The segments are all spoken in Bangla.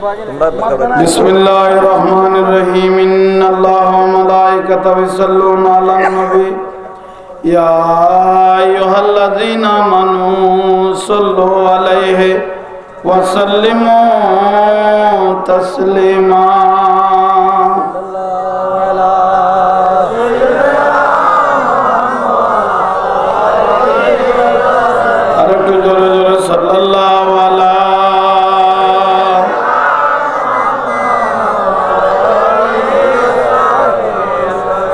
बिस्मिल्लाहिर रहमानिर रहीम इन्नल्लाहा व मलाइकतहु यसल्लूना अलन नबी या अय्युहल्लज़ीना आमनू सल्लु अलैहि व सल्लिमू तस्लीमा। अरे तो जोरे जोरे सल्लल्लाहु अलैहि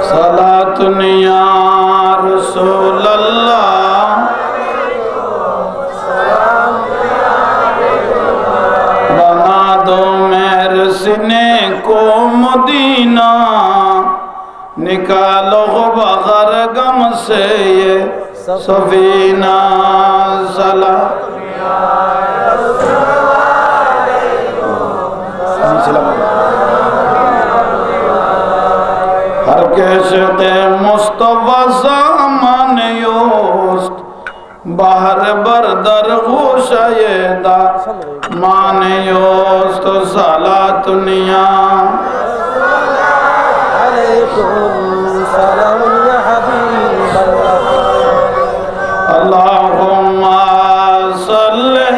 सलातुनिया रसूलल्लाह बना दो मेरे सीने को मदीना, निकालो बग़ैर गम से ये सफीना। सलातुनिया हर केशते मुस्तफा सामान योस्त बाहर बरदर गुशयदा मान योस्त। सलातुनिया अल्लाहुम्मा सल्ली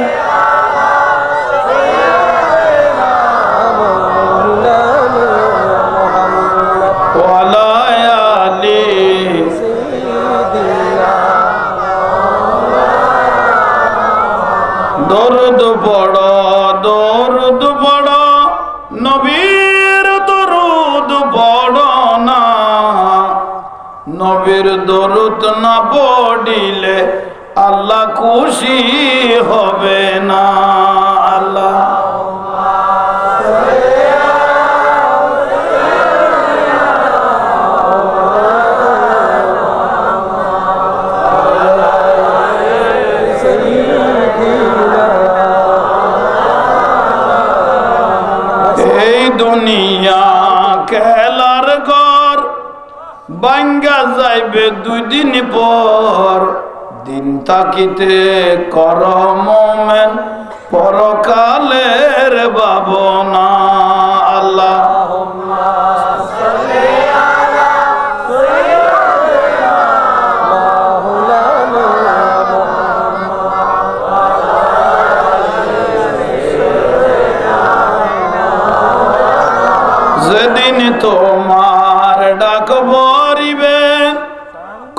दरुद बड़ो नबीर दरुद बड़ो ना, नबीर दरुद ना पड़िले अल्लाह खुशी होबे ना। अल्लाह दुनिया केलार घर बांगा जाइबे दुई दिन पर, दिन ताकिते कर मोमेन परकालेर भावना। अल्लाह যেদিন তোমার ডাক পড়িবে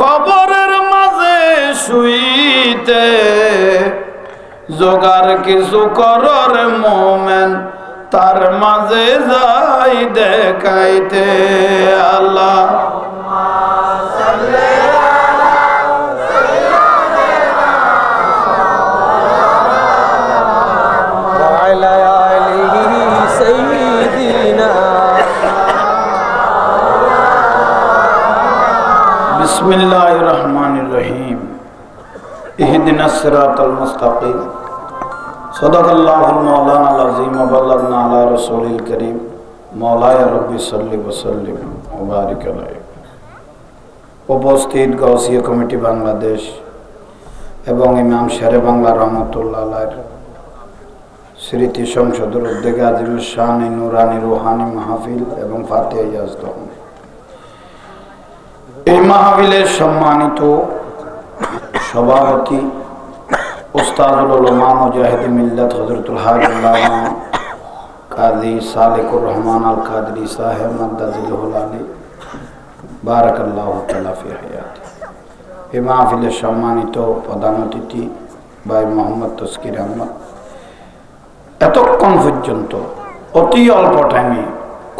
কবরের মাঝে শুইতে, জোগার কিছু করর মোমেন তার মাঝে যাই দেখাইতে। আল্লাহ बिस्मिल्लाहिर रहमानिर रहीम इहदिनस सिरातल मुस्तकीम सदक़ल्लाहुल मौलानाल अज़ीम व बल्लगना अला रसूलिल करीम मौलाया रब्बी सल्लि व सल्लिम व बारिक अलैहि। उपस्थित गौसिया कमिटी बांग्लादेश एवं इमाम शेरे बांगला रहमतुल्लाह अलैहिर स्मृति संसदर उद्योगे আজিলুস শান নুরানি রুহানি মাহফিল এবং ফাতিহা ইয়াজদান। এই মাহফিলের সম্মানিত সভাপতি উস্তাদুল উলামা মুজাহিদ মিল্লাত হযরতুল হাজ আল্লামা কাজী সালেকুর রহমান আল কাদরি সাহেব মাদ্দাজিলহুল আলী বারাকাল্লাহু তাআলা ফি হায়াতি। এই মাহফিলের সম্মানিত প্রধান অতিথি ভাই মোহাম্মদ তসকির আহমদ এতক্ষণ পর্যন্ত অতি অল্প টাইমে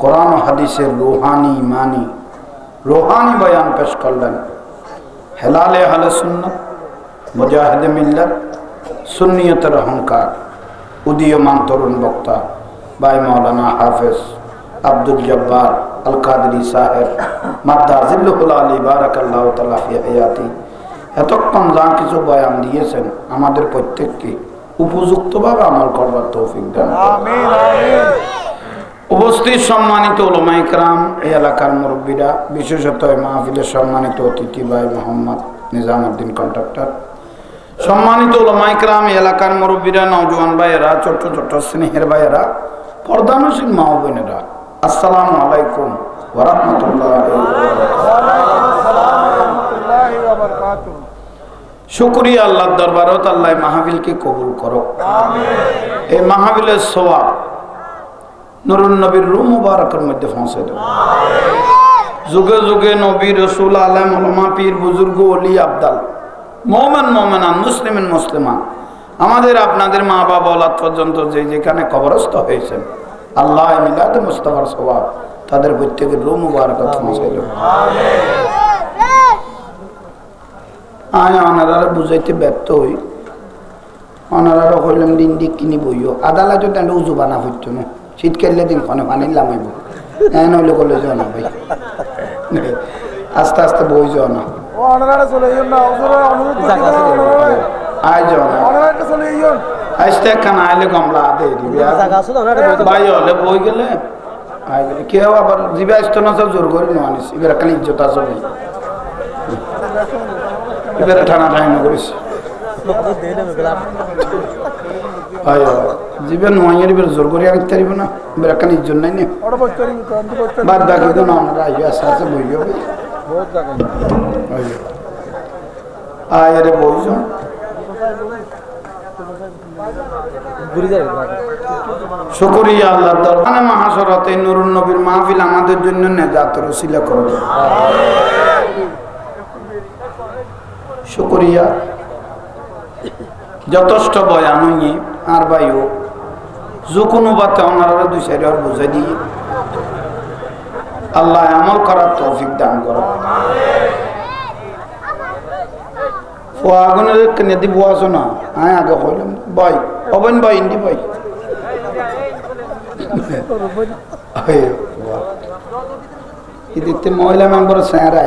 কোরআন ও হাদিসের রুহানি ইমানি रूहानी बयान पेश करलें। हेलाले अहले सुन्नत मुजाहिद मिल्लत सुन्नियतर अहंकार उदीयमान तरुण वक्ता भाई मौलाना हाफिज अब्दुल जब्बार अल कादरी साहेब माद्दाजिल्लुहुल आली बाराकाल्लाहु ताआला फी हयाती এতক্ষণ যা কিছু বয়ান দিয়েছেন আমাদের প্রত্যেককে উপযুক্তভাবে আমল করবার তৌফিক দান আমিন আমিন। উপস্থিত সম্মানিত উলামায়ে কেরাম, এই এলাকার মুরব্বীরা, বিশেষত মাহফিলের সম্মানিত অতিথি ভাই মোহাম্মদ নিজামউদ্দিন কন্ট্রাক্টর, সম্মানিত উলামায়ে কেরাম, এলাকার মুরব্বীরা, নওজোয়ান ভাইয়েরা, ছোট ছোট স্নেহের ভাইয়েরা, পর্দানশীল মা ও বোনেরা, আসসালামু আলাইকুম ওয়া রাহমাতুল্লাহি ওয়া বারাকাতুহু। শুকরিয়া আল্লাহর দরবারত, আল্লাহ মাহফিলকে কবুল করো। আমিন। এই মাহফিলের সওয়াব নুরুন নবীর রূহ মুবারকের মধ্যে পৌঁছে দাও। যুগে যুগে নবী, রাসূল, আলেম, উলামা, পীর, বুজুর্গ, ওলি, আবদাল, মুমিন, মুমিনাত, মুসলিমিন, মুসলিমাত, আমাদের আপনাদের মা বাবা ওলাদ পর্যন্ত যে যেখানে কবরস্থ হয়েছেন, আল্লাহ মিলাদে মুস্তাফার সওয়াব তাদের প্রত্যেকের রূহ মুবারক পৌঁছে দাও। আয় ওনারা বুঝাইতে ব্যর্থ হই, ওনারা হইলাম দিন দিক কিনি বইও আদালতে তেন উজু বানা হইতো না, শীতকালে দিন ক্ষণে পানি লামাইব নইলে করলে যাও না ভাই, আস্তে আস্তে বই যাও না, আয় যাও না, আসতে একখানা আইলে কমলা আদে ভাই হলে বই গেলে আয় গেলে কেউ আবার জিবে আসতো না, সব জোর করে নেওয়ানিস এবার একখানে ইজ্জত আছে ভাই, এবারে ঠানা ঠাইনা করিস জীবন নোয়াইয়ের এবার জোর করে আনতে পারিব না, এবার একখানে ইজ্জত নাই না, বাদ বাকি তো না আমরা আইবে আস্তে আস্তে বই হবে আয় রে বইছ। শুকরিয়া আল্লাহ দরবারে মাহাশরাতে নুরুন নবীর মাহফিল আমাদের জন্য নেজাতের ওসিলা করো। শুকরিয়া যথেষ্ট বয়ান হইয়ে আর ভাইও যে কোনো বাতে ওনারা দুই সাইড আর বুঝাই দিয়ে আল্লাহ আমল করার তৌফিক দান করো। আগুনের কেনে দিব আছো না, হ্যাঁ আগে কইলাম ভাই অবেন ভাই ইন্দি ভাই ইদিতে মহিলা মেম্বার স্যারা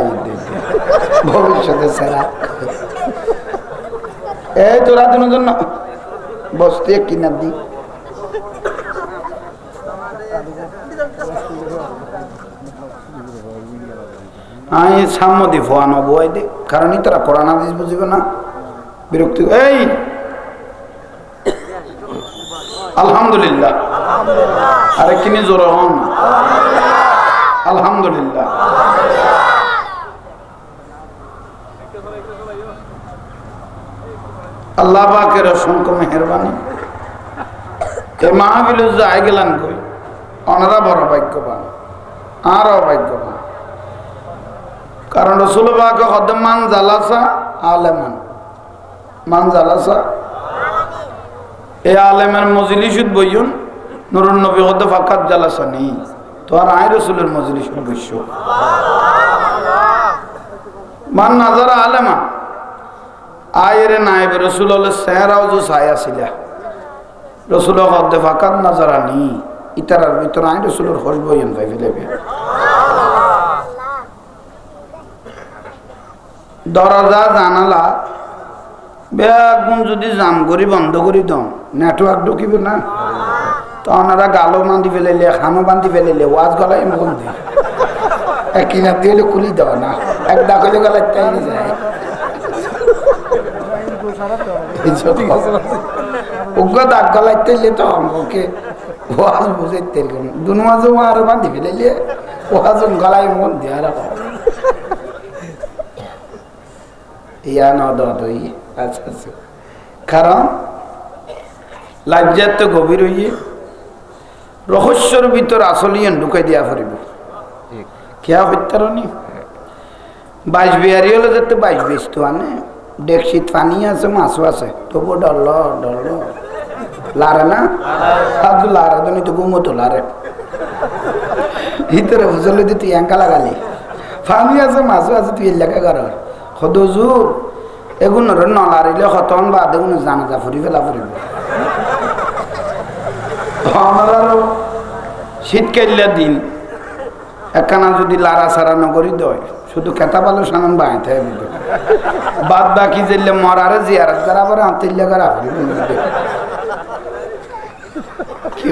ভবিষ্যতে স্যারা এই তোরা দিনের জন্য বসতে কিনা দি আমি সাম্য দি ফোয়ানো বই দে, কারণ তারা কোরআন হাদিস বুঝিবে না, বিরক্তি। এই আলহামদুলিল্লাহ আরে কিনে জোর হন আলহামদুলিল্লাহ। আল্লাহ পাকের অসংখ্য মেহেরবানি। এই মাহফিলে যাই গেলাম কই ওনারা বড় ভাগ্যবান, আরও ভাগ্যবান, কারণ রাসূল পাক কদম মান জালাসা আলেমান, মান জালাসা এই আলেমের মজলিসত বইয়ুন নুরুন নবী কদ ফাকাত জালাসা নেই তো আর আয় রাসূলের মজলিসত বইছ। মান নাজারা আলেমান আয়ের নায়েব রাসূল হলে চেহারাও যে ছায়া ছিল রাসূল কদ ফাকাত নাজারা নেই ইতারার ভিতর আয় রাসূলের খোঁজ বইয়ুন ভাই ফেলেবে। দরজা জানালা বেগুন যদি জাম করি বন্ধ করি দম নেটওয়ার্ক ঢুকিব না, তো ওনারা গালো বান্ধি ফেলাইলে খানো বান্ধি ফেলাইলে ওয়াজ গলাই মন দিয়ে কিনা দিয়ে খুলি দেওয়া না, এক ডাকলে গলায় তাই যায় উগ্র দাগ গলায় তেলে তো ওকে ওয়াজ বুঝাইতে দুনুয়াজে আরো বান্ধি ফেলাইলে ওয়াজ গলায় মন দিয়ে আর ইয়া নদই আচ্ছা আচ্ছা, কারণ লাজ্জাত গভীর হইয়ে রহস্যর ভিতর আসলিয়ান ঢুকাই দিয়া পারিব কেয়া হত্যারণী 22 বিয়ারি হলে যাতে 22 তো আনে ডেকশিত পানি আছে মাছও আছে তবু ডরল ডরল লারে না আদু লারে তো নি তো ঘুমতো লারে ভিতরে হুজলে তুই এঙ্কা লাগালি পানি আছে মাছও আছে তুই এলাকা কর খদজুর এগুন নলারিলে খতন বা দেখুন জানাজা ফুরি ফেলা ফুরিব শীতকালীয় দিন একখানা যদি লারা সারা নগরী দেয় শুধু খেতা পালো সামান বাঁই থাকে বাদ বাকি যেলে মরারে জিয়ারত করা পরে আত্মীয় করা কি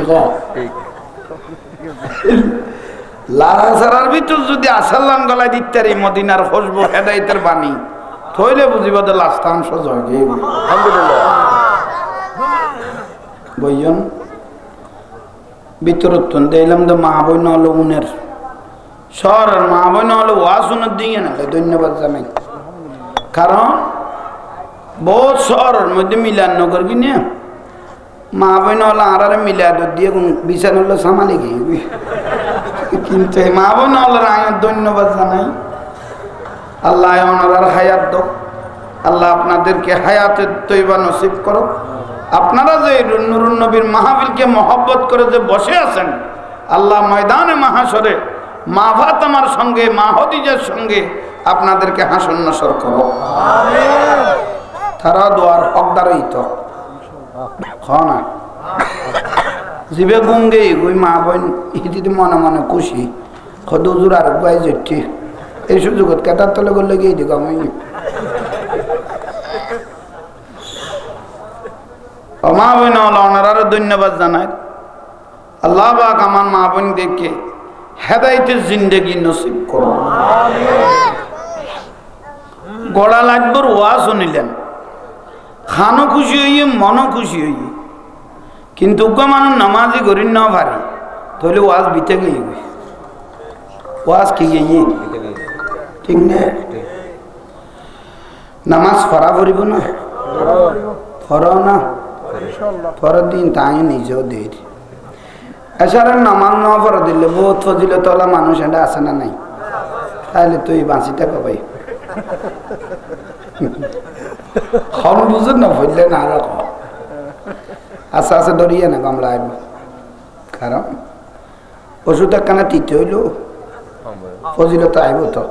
লারা সারার ভিতর যদি আসাল্লাম গলায় দিতে মদিনার খুশবু হেদায়েতের বাণী থইলে বুঝিব যে লাস্তান সজ হয়ে গিয়ে আলহামদুলিল্লাহ বইজন বিতরত্তন দিলাম তো মা বই নহলে উনের সর মা বই নহলে ওয়াজ উনের দিয়ে না ধন্যবাদ জানাই কারণ বহুত শহরের মধ্যে মিলান নগর কিনে মা বই নহলে আর মিলাদ দিয়ে কোন বিছানো সামালি গিয়ে কিন্তু মা বই নহলে আয়ার ধন্যবাদ জানাই আল্লাহ ওনার হায়াত দো আল্লাহ আপনাদেরকে হায়াতের তৈবা নসিব করো আপনারা যে নুরুন নবীর মাহফিলকে মহব্বত করে যে বসে আছেন আল্লাহ ময়দানে মাহাশরে মা ফাতেমার সঙ্গে মা খদিজার সঙ্গে আপনাদেরকে হাসন নসর করো আমিন তারা দোয়ার হকদারই তো না জিবে গুঙ্গে ওই মা বোন ইতিতে মনে মনে খুশি খদুজুর আর গাই যেটি এই সুযোগত কেটার তলে করলে গিয়ে দিক আমি মা বোন ওনারা ধন্যবাদ জানাই আল্লাহ পাক আমার মা বোন দেখে হেদায়েতের জিন্দেগি নসিব করো গলা লাগবর ওয়াজ শুনিলেন খানো খুশি হইয়ে মনও খুশি হইয়ে কিন্তু মানুষ নামাজি করি না পারি তাহলে ওয়াজ বিতে গিয়ে ওয়াজ কি গিয়ে ঠিক না নামাজ ফরা পড়ব না ফর না পরের দিন তাই নিজেও দিয়ে এছাড়া নামাজ না ফর দিলে বহুত ফজিলে তোলা মানুষ এটা আছে না নাই তাহলে তুই বাঁচি থাকো ভাই খন বুঝে না ফজলে না আর আস্তে আস্তে ডরিয়ে না কামলা আইব কারণ ওষুধ একখানা টিতে হইল ফজিলত আইব তো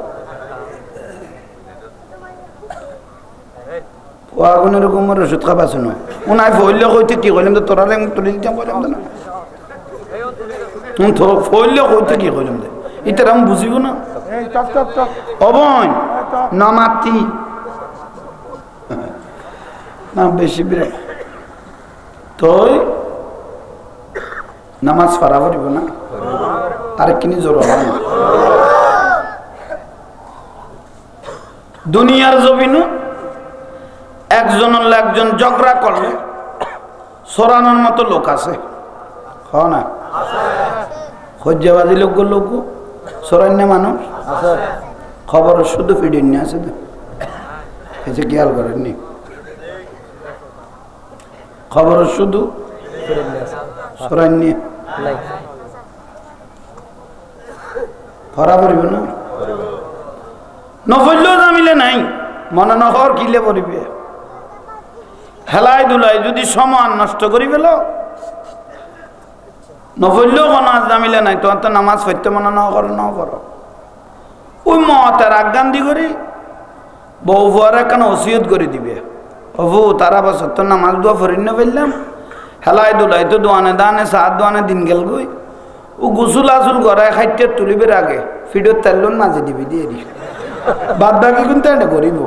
আগুনের রকমের ওষুধ খাবা শুনো উনাই ফইলে কইতে কি কইলাম তো তোরা তুলি দিতাম কইলাম তো না ফইলে কইতে কি কইলাম তো এটা আমি বুঝিব না অবন না মাতি না বেশি বিরে তুই নামাজ পড়া পড়িব না আর কিনি জোর হবে না দুনিয়ার জমিনও একজন ঝগড়া করলে সরানোর মতো লোক আছে না হজ্জাবাদী লোক সরান্য মানুষ খবর শুধু ফিডিং আছে তো এসে খেয়াল করেননি খবর শুধু সরান্য ফরা পড়িব না নফললেও জামিলে নাই মনে নহর কিলে পড়িবে হেলাই দুলাই যদি সমান নষ্ট করি পেল নফললেও কোনো জামিলে নাই তোমার তো নামাজ পড়তে মনে ন করো ওই মতের আজ্ঞান্দি করি বউ ফুয়ারে কেন ওসিয়ত করে দিবে হবু তারা বছর তো নামাজ দোয়া ফরিন ফেললাম হেলাই দুলাই তো দোয়ানে দানে সাত দোয়ানে দিন গেল গই ও গুসুল আসুল গড়ায় খাইতে তুলিবের আগে ফিডোর তেলন মাঝে দিবি দিয়ে দি বাদ বাকি কিন্তু এটা করিব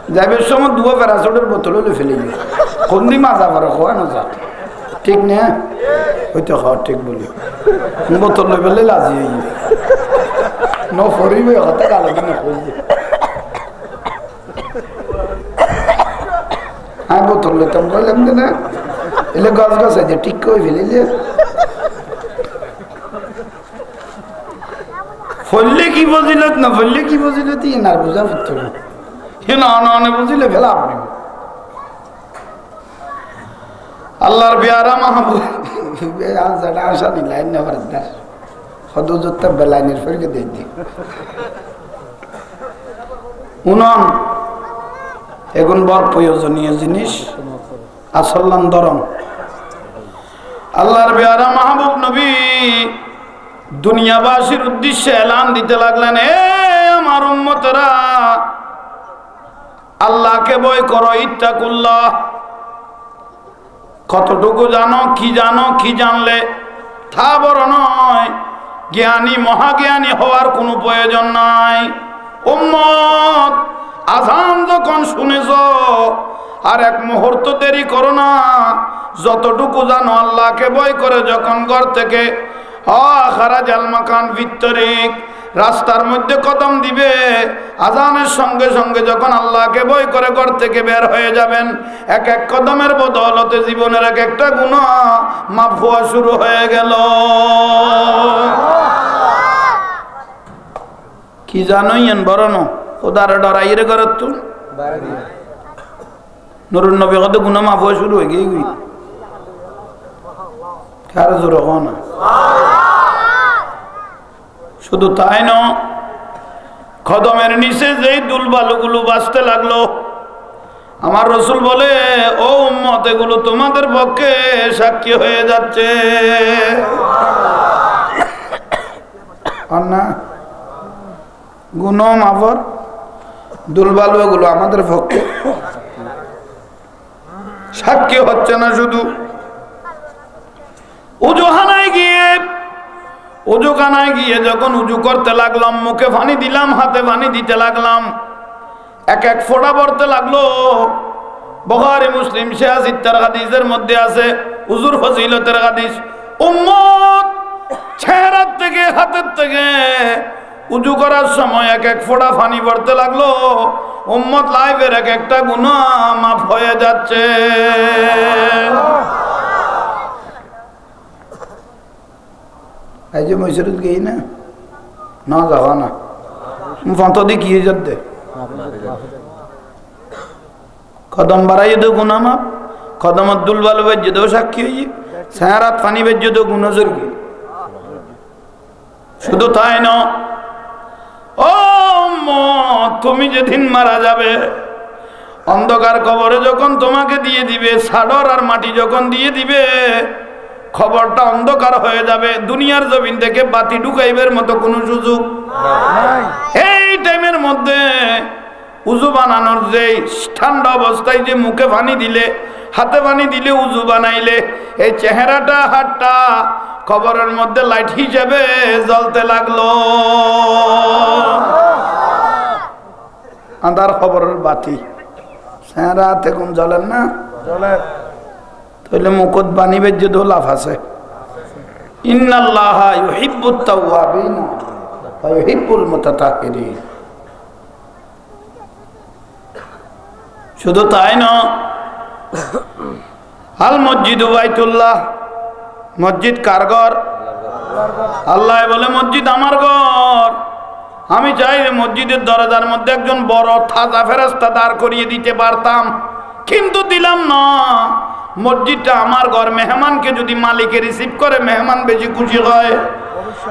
যাইবের সময় দুয়া প্যারাসুটের বোতল হলে ফেলে দিই কোন দিন মাজা পারে খোয়া না যা ঠিক না হইতে খাওয়া ঠিক বলি বোতল লই ফেলে লাজি হই ন ফরিবে হতে কালো দিনে খুঁজবে হ্যাঁ বোতল লইতাম কইলাম না এলে গাছ গাছ আছে ঠিক করে ফেলিলে ফললে কি বুঝিলত না ফললে কি বুঝিলত না বুঝা পড়তো না হে না না বুঝিলে ফেলা আপনি আল্লাহর বিয়ারা মাহবুব আজাটা আশা নি লাইন না বরদার হদু যত বেলাইনের ফেরকে দেই দি উনন এখন বড় প্রয়োজনীয় জিনিস আসল্লান দরম আল্লাহর বিয়ারা মাহবুব নবী দুনিয়াবাসীর উদ্দেশ্যে এলান দিতে লাগলেন এ আমার উম্মতরা আল্লাহকে ভয় করো ইত্তাকুল্লাহ কতটুকু জানো কি জানলে তা বড় নয় জ্ঞানী মহাজ্ঞানী হওয়ার কোনো প্রয়োজন নাই উম্মত আযান যখন শুনেছ আর এক মুহূর্ত দেরি করো না যতটুকু জানো আল্লাহকে ভয় করে যখন ঘর থেকে খারাজাল মাকান ভিতরিক রাস্তার মধ্যে কদম দিবে, আজানের সঙ্গে সঙ্গে যখন আল্লাহকে ভয় করে ঘর থেকে বের হয়ে যাবেন, এক এক কদমের বদৌলতে জীবনের এক একটা গুনাহ মাফ হওয়া শুরু হয়ে গেল। কি জানোইন বরণ ওদার ডরাইরে ঘর তো নুরুন নবী কত গুনাহ মাফ হওয়া শুরু হয়ে গিয়ে কার জোর না। শুধু তাই না, কদমের নিচে যেই দুলবালুগুলো বাঁচতে লাগলো, আমার রসুল বলে ও উম্মত এগুলো তোমাদের পক্ষে সাক্ষী হয়ে যাচ্ছে। না গুনাহ মাফর দুলবালু এগুলো আমাদের পক্ষে সাক্ষী হচ্ছে না। শুধু উজুখানায় গিয়ে যখন উজু করতে লাগলাম, মুখে পানি দিলাম, হাতে পানি দিতে লাগলাম, এক এক ফোঁটা পড়তে লাগলো। বুখারী মুসলিম সিত্তার হাদিসের মধ্যে আছে, উজুর ফজিলতের হাদিস। উম্মত চেহারা থেকে হাতের থেকে উজু করার সময় এক এক ফোঁটা পানি পড়তে লাগলো। উম্মত লাইফের এক একটা গুনাহ মাফ হয়ে যাচ্ছে। এই যে মসজিদ গই না না যাওয়া না ফটো দি কি যাতে কদম বাড়াই দো গুনাহ মাফ, কদম আব্দুল বালু বেজ দো সাক্ষী হই, সারাত পানি বেজ দো গুনাহ জরগি। শুধু তাই না, ও উম্মত তুমি যেদিন মারা যাবে, অন্ধকার কবরে যখন তোমাকে দিয়ে দিবে, সাডর আর মাটি যখন দিয়ে দিবে, খবরটা অন্ধকার হয়ে যাবে। দুনিয়ার জমিন থেকে বাতি ঢুকাইবার মতো কোনো সুযোগ নাই। এই টাইমের মধ্যে উজু বানানোর যে ঠান্ডা অবস্থায় যে মুখে পানি দিলে, হাতে পানি দিলে, উজু বানাইলে, এই চেহারাটা হাতটা কবরের মধ্যে লাইট হিসেবে জ্বলতে লাগলো। আন্ধার খবরের বাতি চেহারা হাতে কোন জ্বলেন না, জ্বলে তাহলে মুখত বাণী বেজ্য তো লাভ আছে। ইন্নাল্লাহা ইউহিব্বুত তাওয়াবিন ওয়া ইউহিব্বুল মুতাতাহহিরিন। শুধু তাই না, আল মসজিদু বাইতুল্লাহ, মসজিদ কার ঘর? আল্লাহ বলে মসজিদ আমার ঘর। আমি চাই মসজিদের দরজার মধ্যে একজন বড় তাজা ফেরেশতা দাঁড় করিয়ে দিতে পারতাম, কিন্তু দিলাম না। মসজিদটা আমার ঘর, মেহমানকে যদি মালিকে রিসিভ করে মেহমান বেশি খুশি হয়,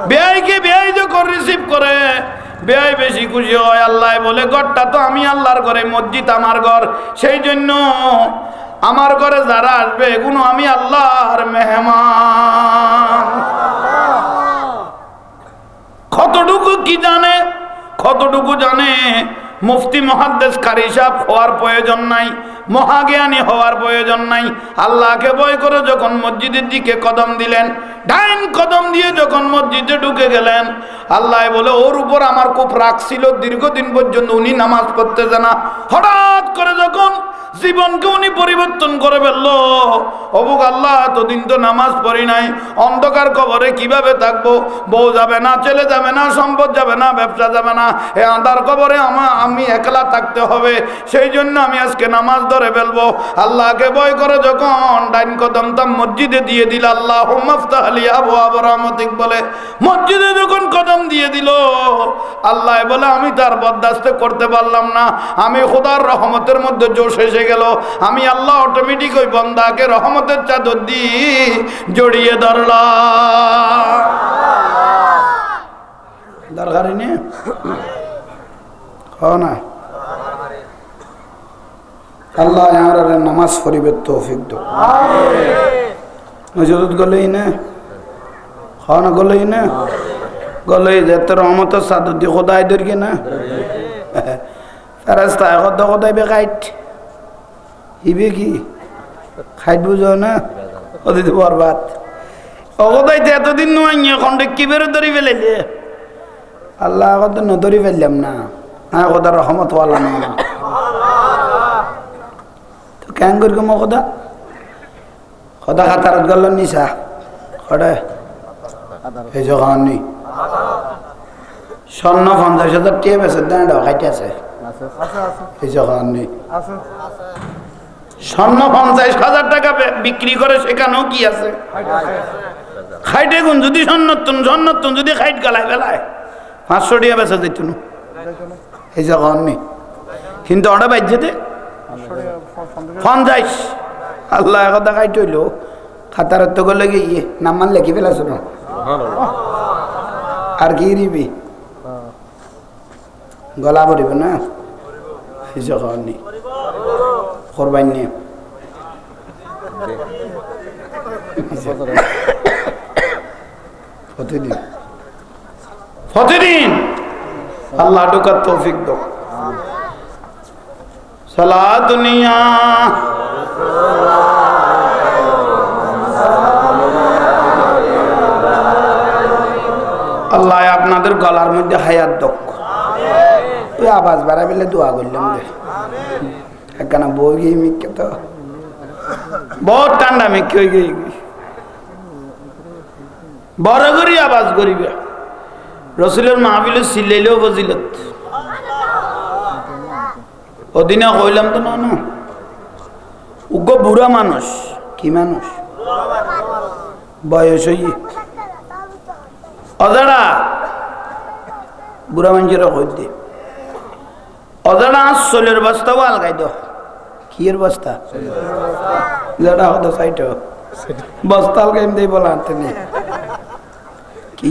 বেয়াইকে বেয়াই যখন রিসিভ করে বেয়াই বেশি খুশি হয়। আল্লাহ বলে ঘরটা তো আমি আল্লাহর ঘরে, মসজিদ আমার ঘর, সেই জন্য আমার ঘরে যারা আসবে এগুলো আমি আল্লাহর মেহমান। কতটুকু কি জানে, কতটুকু জানে মুফতি মুহাদ্দিস কারি সাহেব হওয়ার প্রয়োজন নাই, মহাজ্ঞানী হওয়ার প্রয়োজন নাই। আল্লাহকে ভয় করে যখন মসজিদের দিকে কদম দিলেন, ডাইন কদম দিয়ে যখন মসজিদে ঢুকে গেলেন, আল্লাহ বলে ওর উপর আমার খুব রাগ ছিল দীর্ঘদিন পর্যন্ত, উনি নামাজ পড়তে জানা। হঠাৎ করে যখন জীবনকে উনি পরিবর্তন করে ফেললো, অবুক আল্লাহ এতদিন তো নামাজ পড়ি নাই, অন্ধকার কবরে কিভাবে থাকবো? বউ যাবে না, ছেলে যাবে না, সম্পদ যাবে না, ব্যবসা যাবে না, এ আন্ধার কবরে আমি একলা থাকতে হবে। সেই জন্য আমি আজকে নামাজ ধরে ফেলবো। আল্লাহকে ভয় করে যখন ডাইন কদমটা মসজিদে দিয়ে দিল, আল্লাহুম্মা ইফতাহ লি আবওয়াব রাহমাতিক বলে মসজিদে যখন কদম দিয়ে দিল, আল্লাহ বলে আমি তার বরদাস্ত করতে পারলাম না, আমি খোদার রহমতের মধ্যে জোশ এসে গেল। আমি আল্লাহ অটোমেটিক ওই বান্দাকে রহমতের চাদর দিয়ে জড়িয়ে ধরলাম। দরকারি নেই না। আল্লাহ আমার নামাজ পড়িবে তৌফিক দাও। মসজিদ গলেই না, খাওয়া গলেই না, গলেই যেতে রহমতের চাদর দিয়ে খোদাই ধরকে না, ফেরেশতা খোদাই বেকাইট ইবে কি খাইট বুঝো না, ওদের বরবাদ অগদাইতে এতদিন নয় খন্ডে কি বেরো ধরি ফেলাইলে। আল্লাহ কত নধরি ফেললাম না, হ্যাঁ খোদার রহমত ওয়ালা না, তো কেন করি মো খোদা খোদা খাতারত গেল নিশা খড়ে এই জগানি স্বর্ণ 50,000 টাকা বেচে দেন খাইতে আছে এই যখন নেই স্বর্ণ 50,000 টাকা বিক্রি করে সেখানেও কি আছে খাইটে গুণ যদি স্বর্ণতন যদি খাইট গালায় বেলায় 500 টাকা বেচা যেত না এই যখন নেই কিন্তু ওটা বাইর দে 50 আল্লাহ কথা খাইট হইল খাতার তো গলে গিয়ে নাম লেখি ফেলাছ না আর কি দিবি গলা ভরিব না এই যখন নেই করবাই নিয়ে প্রতিদিন আল্লাহ ঢোকার তৌফিক দাও সালাত দুনিয়া আল্লাহ আপনাদের গলার মধ্যে হায়াত দাও তুই আওয়াজ বাড়া বেলে দোয়া করলাম রে একখানা বই গিয়ে মিকে তো বহুত ঠান্ডা মিকে হয়ে গিয়ে বড় করি আওয়াজ করিবে রসুলের মাহফিলে সিলাইলেও ফজিলত ওদিনে কইলাম তো না উগ্র বুড়া মানুষ কি মানুষ বয়স হইয়ে অজাড়া বুড়া মানুষেরা কই দে অজাড়া চলের বস্তাও আলগাই দাও কি এর বস্তা যেটা হতো সাইট বস্তা আলগাই দিয়ে বলা আনতে নেই কি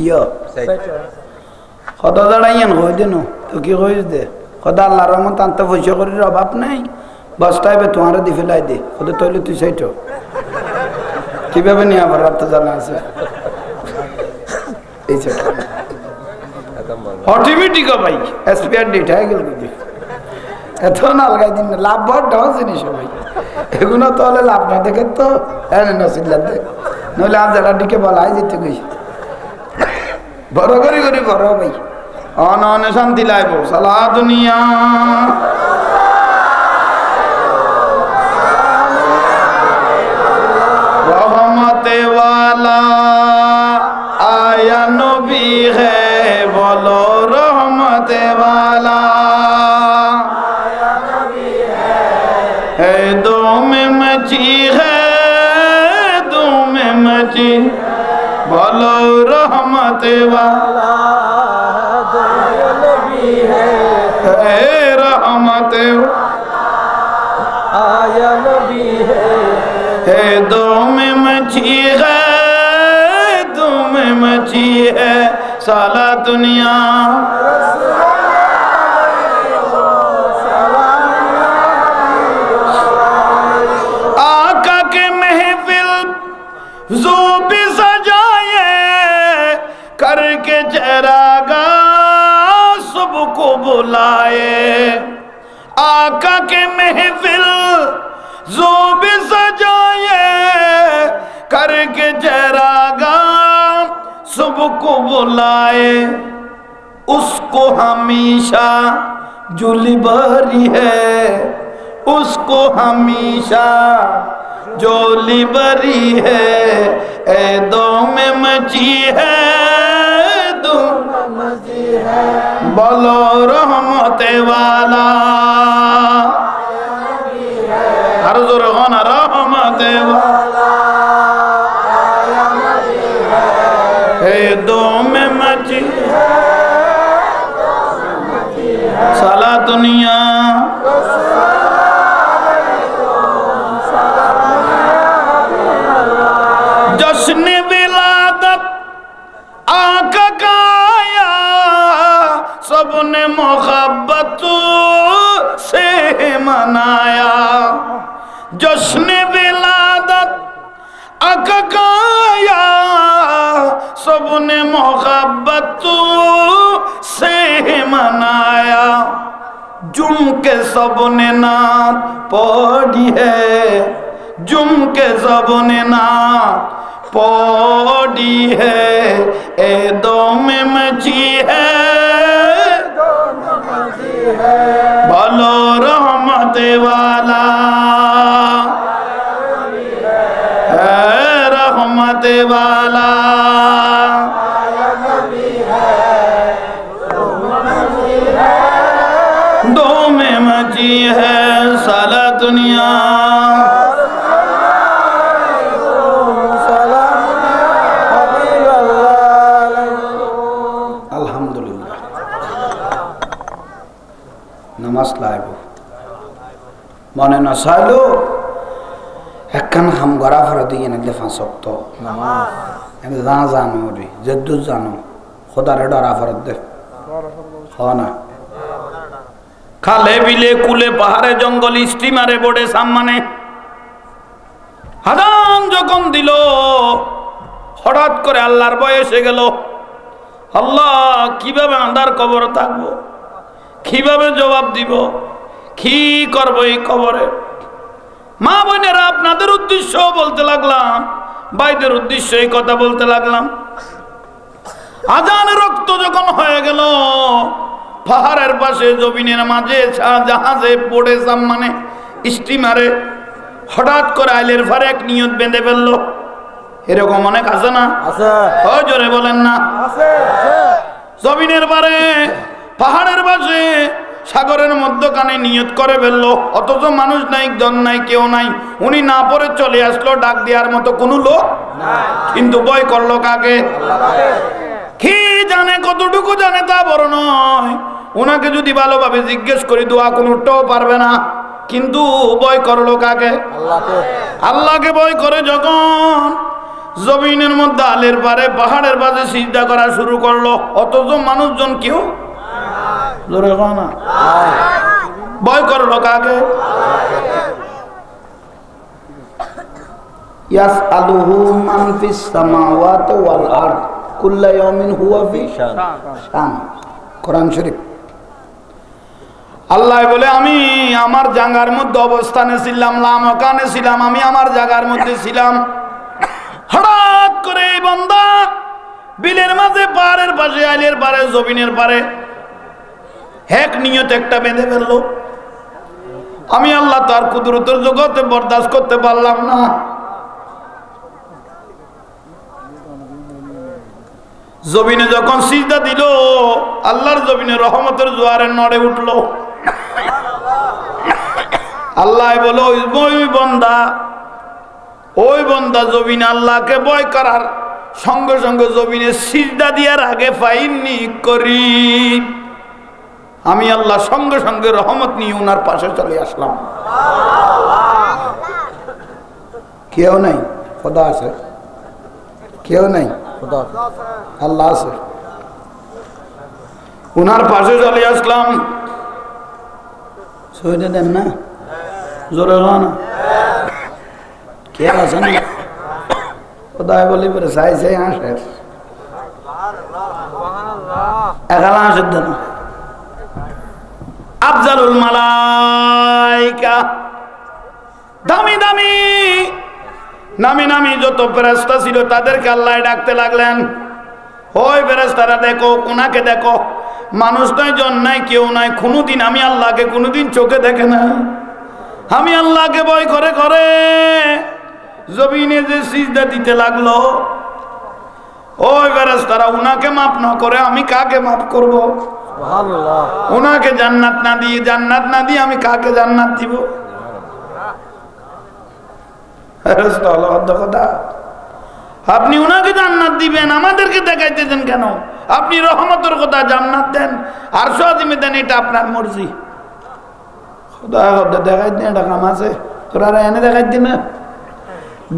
কত দাঁড়াইয়েন হয়ে দেন তো কি কইস দে কদা আল্লাহর রহমত আনতে পয়সা করির অভাব নাই বস্তায় তোমার দি ফেলাই দে কত তৈলে তুই সাইট কিভাবে নিয়ে আবার রাত জানা আছে এই অটোমেটিক ভাই এসপিআর ডেট হয়ে গেল বুঝি এত না লাগাই দিন লাভ বড় ঢাল জিনিস ভাই এগুলো তো হলে লাভ না দেখে তো নসিল্লার দে নইলে আজ যারা দিকে বলাই যেতে গই বড় করি বড় ভাই অন শান্তি লাইব সালা দুনিয়া রহমতে ওয়ালা আয়া নবী হে বলো রহমতে ওয়ালা है दो में मची है दो में मची बोलो रहमत वाला नबी है रहमत आया नबी है दो में मची है दो में मची है साला दुनिया जो भी सजाए करके चरागा सबको बुलाए आका के महफिल जो भी सजाए करके चरागा सबको बुलाए उसको हमेशा जुली भरी है उसको हमेशा जोली बरी है ए दो में मची है दो मची है बोलो रहमत वाला हर जोर होना रहमत वाला ए दो में मची है साला दुनिया जश्न विलादत आका का आया सबने मोहब्बत से मनाया जश्न विलादत आका का आया सबने मोहब्बत से मनाया जुम के सबने नात पढ़ी है जुम के सबने नात पौड़ी है ए दो में मची है बोलो रहमत वाला है रहमत वाला में मची है साला दुनिया। अल्हम्दुलिल्लाह नमाज लाइब मने न साइलो একখান হাম গড়া ফরে দিয়ে নিলে ফাঁস শক্ত নামাজ আমি না জানো রে যদ্দু জানো খোদারে ডরা ফরত দে হয় না খালে বিলে কুলে পাহাড়ে জঙ্গল স্টিমারে বোর্ডে সামনে হাদান যখন দিল হঠাৎ করে আল্লাহর ভয় এসে গেল। আল্লাহ কিভাবে আন্ধার কবর থাকবো, কিভাবে জবাব দিব, কি করবো এই কবরে। মা বোনেরা আপনাদের উদ্দেশ্য বলতে লাগলাম, ভাইদের উদ্দেশ্য এই কথা বলতে লাগলাম। আজানের রক্ত যখন হয়ে গেল পাহাড়ের পাশে জমিনের মাঝে জাহাজে পড়ে মানে স্টিমারে হঠাৎ করে আইলের ফারে এক নিয়ত বেঁধে ফেললো। এরকম অনেক আছে না? জোরে বলেন না। জমিনের পারে পাহাড়ের পাশে সাগরের মধ্যখানে নিয়ত করে ফেললো, অথচ মানুষ নাই, জন নাই, কেউ নাই। উনি না পরে চলে আসলো, ডাক দেওয়ার মতো কোনো লোক, কিন্তু ভয় করলো কাকে? কি জানে, কতটুকু জানে তা বড় নয়। উনাকে যদি ভালোভাবে জিজ্ঞেস করি দোয়া কোনোটাও পারবে না, কিন্তু ভয় করলো কাকে? আল্লাহকে ভয় করে যখন জমিনের মধ্যে আলের পারে পাহাড়ের পাশে সিজদা করা শুরু করলো, অথচ মানুষজন কেউ না, ভয় করলো কাকে? ইয়াসআলুহু মান ফিস সামাওয়াতি ওয়াল আরদ কুল্লু ইয়াউমিন হুয়া ফি শান। কোরআন শরীফ। আল্লাহ বলে আমি আমার জায়গার মধ্যে অবস্থানে ছিলাম, লামকানে ছিলাম, আমি আমার জায়গার মধ্যে ছিলাম। হঠাৎ করে এই বান্দা বিলের মাঝে পাহাড়ের পাশে আইলের পারে জমিনের পারে এক নিয়ত একটা বেঁধে ফেললো। আমি আল্লাহ তার কুদরতের জগতে বরদাস্ত করতে পারলাম না। জমিনে যখন সিজদা দিল, আল্লাহর জমিনে রহমতের জোয়ারে নড়ে উঠলো। আল্লাহ বলো ওই বন্দা জমিনে আল্লাহকে ভয় করার সঙ্গে সঙ্গে জমিনে সিজদা দিয়ার আগে ফাইনি করি, আমি আল্লাহ সঙ্গে সঙ্গে রহমত নিয়ে উনার পাশে চলে আসলাম। কেউ নাই, খোদা আছে। কেউ নাই, আল্লাহ আছে। উনার পাশে চলে আসলাম। সইটা দেন না, জোরে না, কে আছে না? খোদায় বলি পরে চাই চাই আসে, একালা আসে দেন। আফজালুল মালাইকা, দামি দামি নামি নামি যত ফেরেশতা ছিল তাদেরকে আল্লাহ ডাকতে লাগলেন, ওই ফেরেশতারা দেখো, কোনাকে দেখো। মানুষ নাই, জন নাই, কেউ নাই। কোনোদিন আমি আল্লাহকে কোনোদিন চোখে দেখে না। আমি আল্লাহকে ভয় করে করে জমিনে যে সিজদা দিতে লাগলো, ওই ফেরেশতারা উনাকে মাফ না করে আমি কাকে মাফ করব? উনাকে জান্নাত না দিয়ে আমি কাকে জান্নাত দিব? আপনি উনাকে জান্নাত দিবেন, আমাদেরকে দেখাইতেছেন কেন? আপনি রহমতের কথা জান্নাত দেন, আরশ আজিমে দেন, এটা আপনার মর্জি। দেখাই দিন, এটা কাম আছে, তোরা এনে দেখাই দিন না।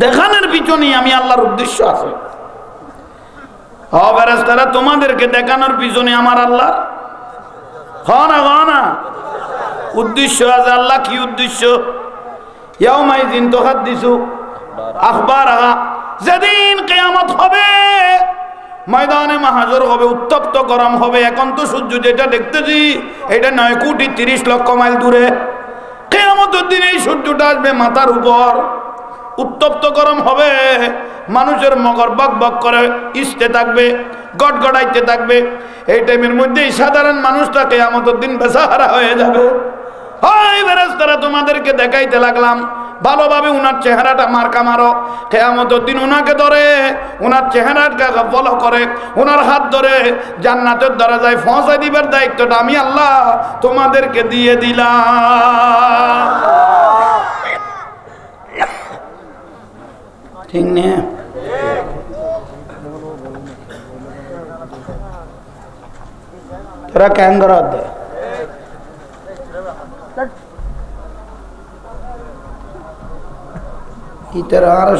দেখানোর পিছনে আমি আল্লাহর উদ্দেশ্য আছে। ফেরেশতারা তোমাদেরকে দেখানোর পিছনে আমার আল্লাহর উদ্দেশ্য আছে। আল্লাহ কি উদ্দেশ্য? ইয়াউমাইযিন তুহাদ্দিসু আখবারাহা, যেদিন কিয়ামত হবে, ময়দানে মাহশর হবে, উত্তপ্ত গরম হবে। এখন তো সূর্য যেটা দেখতেছি এটা 9,30,00,000 মাইল দূরে। কিয়ামতের দিন এই সূর্যটা আসবে মাথার উপর, উত্তপ্ত গরম হবে, মানুষের মগর বক বক করে ইসতে থাকবে, গটগড়াইতে থাকবে। এই টাইমের মধ্যেই সাধারণ মানুষটা কিয়ামতের দিন বেসাহারা হয়ে যাবে। ওই ফেরেশতারা তোমাদেরকে দেখাইতে লাগলাম, ভালোভাবে উনার চেহারাটা মার্কা মারো, কিয়ামতের দিন উনাকে ধরে উনার চেহারাটাকে ফলো করে উনার হাত ধরে জান্নাতের দরজায় পৌঁছে দিবার দায়িত্বটা আমি আল্লাহ তোমাদেরকে দিয়ে দিলাম। ঠিক না? তোরা কেন করা দে ইতারা আরো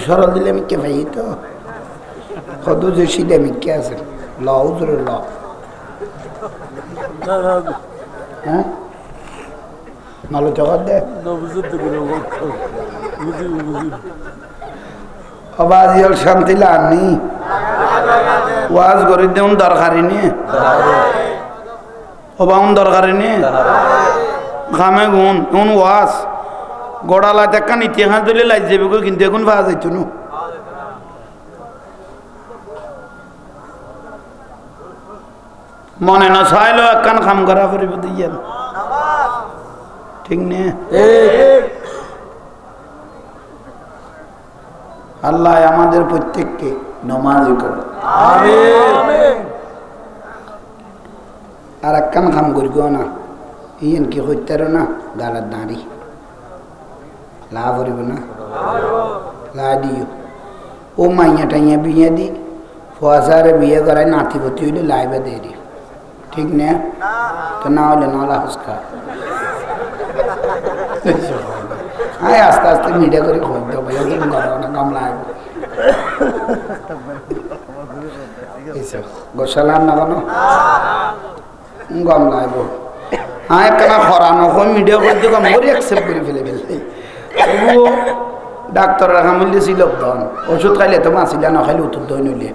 সরল দিলে আমি কে ভাই তো কত যে সিধে আমি কে আছে লাউ ধরে লাউ হ্যাঁ নালো জগৎ দে অবাজিয়াল শান্তি লানি ওয়াজ করে দেউন দরকারি নি অবাউন দরকারি নি খামে গুণ উন ওয়াজ গোড়ালা দেখান ইতিহাস দিলে লাইজ যাবে কিন্তু এখন পাওয়া যাইত না। মনে না চাইলো একখান খাম করা করিব দিয়ে ঠিক নে? আল্লাহ আমাদের প্রত্যেককে নমাজি করে আর একখান খাম করিব না ইয়েন কি হইতার না গালার দাঁড়ি লা করিব না লা দিও ও মাইয়া টাইয়া বিয়ে দি ফুয়াশারে বিয়ে করায় নাতিপতি হইলে লাইবে দিয়ে দিও ঠিক না? তো না হলে নলা হুসকা হ্যাঁ আস্তে আস্তে মিডিয়া করে খোঁজ দেবো ভাই না কামলা গোসালাম না কেন গম লাইব হ্যাঁ একখানা খরানো হয় মিডিয়া করে দিও মরি অ্যাকসেপ্ট করে ফেলে ফেলতে তবুও ডাক্তাররা খামিলে ছিল ধন ওষুধ খাইলে তো মাছিলা না খাইলে উত্তর দই নইলে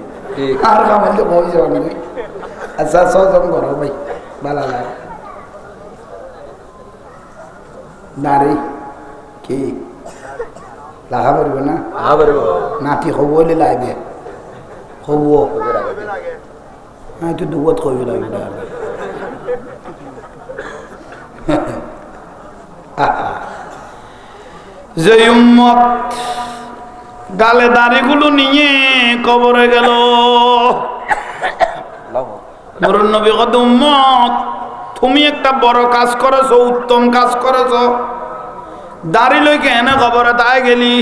আর খামাইলে কই যাবেন ভাই আচ্ছা সহজম করো ভাই ভালো লাগে নারী কি লাগা পারবে না নাতি হব বলে লাগবে হব হ্যাঁ তুই দুবত কইবে লাগবে যে উম্মত গালে দাড়িগুলো নিয়ে কবরে গেল নূরুন নবী কত উম্মত তুমি একটা বড় কাজ করেছো উত্তম কাজ করেছো দাড়ি লইকে এনে কবরে তাই গেলি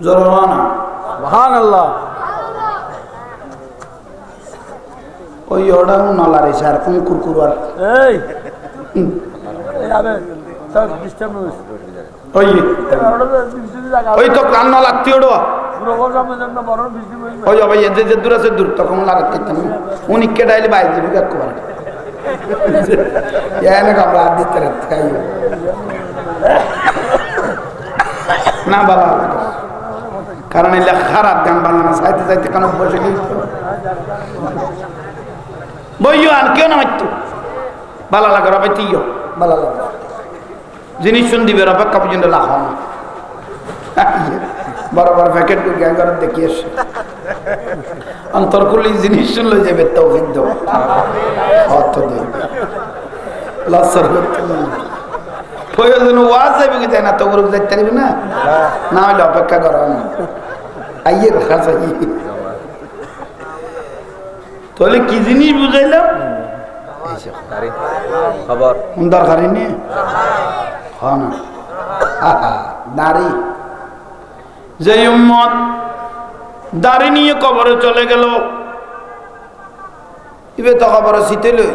জোরে না সুবহানাল্লাহ ওই ওটা নলারে স্যার কোন কুরকুরার এই আবে সব ডিস্টার্ব হইছে ওই তো কান না লাগতি ওড়ো ওই ভাই যে যে দূর আছে দূর তখন লাগাতে উনি কে ডাইলে বাইরে যাবে একবার এনে কামলা দিতে রাখাই না বাবা কারণ এলা খারাপ গান বানানো চাইতে চাইতে কেন বসে গেল বইও আর কেউ না মাইতো ভালো লাগে রবে তুইও ভালো লাগে জিনিস শুন দিবে অপেক্ষা পর্যন্ত লাভ না বড় বড় প্যাকেট গ্যাঙ্গার দেখি এসে অন্তর করলে জিনিস শুনলে যাবে তৌফিক দাও অর্থ দেবে লসর করতে প্রয়োজন ওয়াজ যাবে কি তাই না তো গ্রুপ যাইতে পারবি না না হলে অপেক্ষা করা না আইয়ে রাখা চাই তাহলে কি জিনিস বুঝাইলাম খবর দরকারি নেই হয় না দাড়ি যে উম্মত দাড়ি নিয়ে কবরে চলে গেল ইবে তো কবরে শীতে লই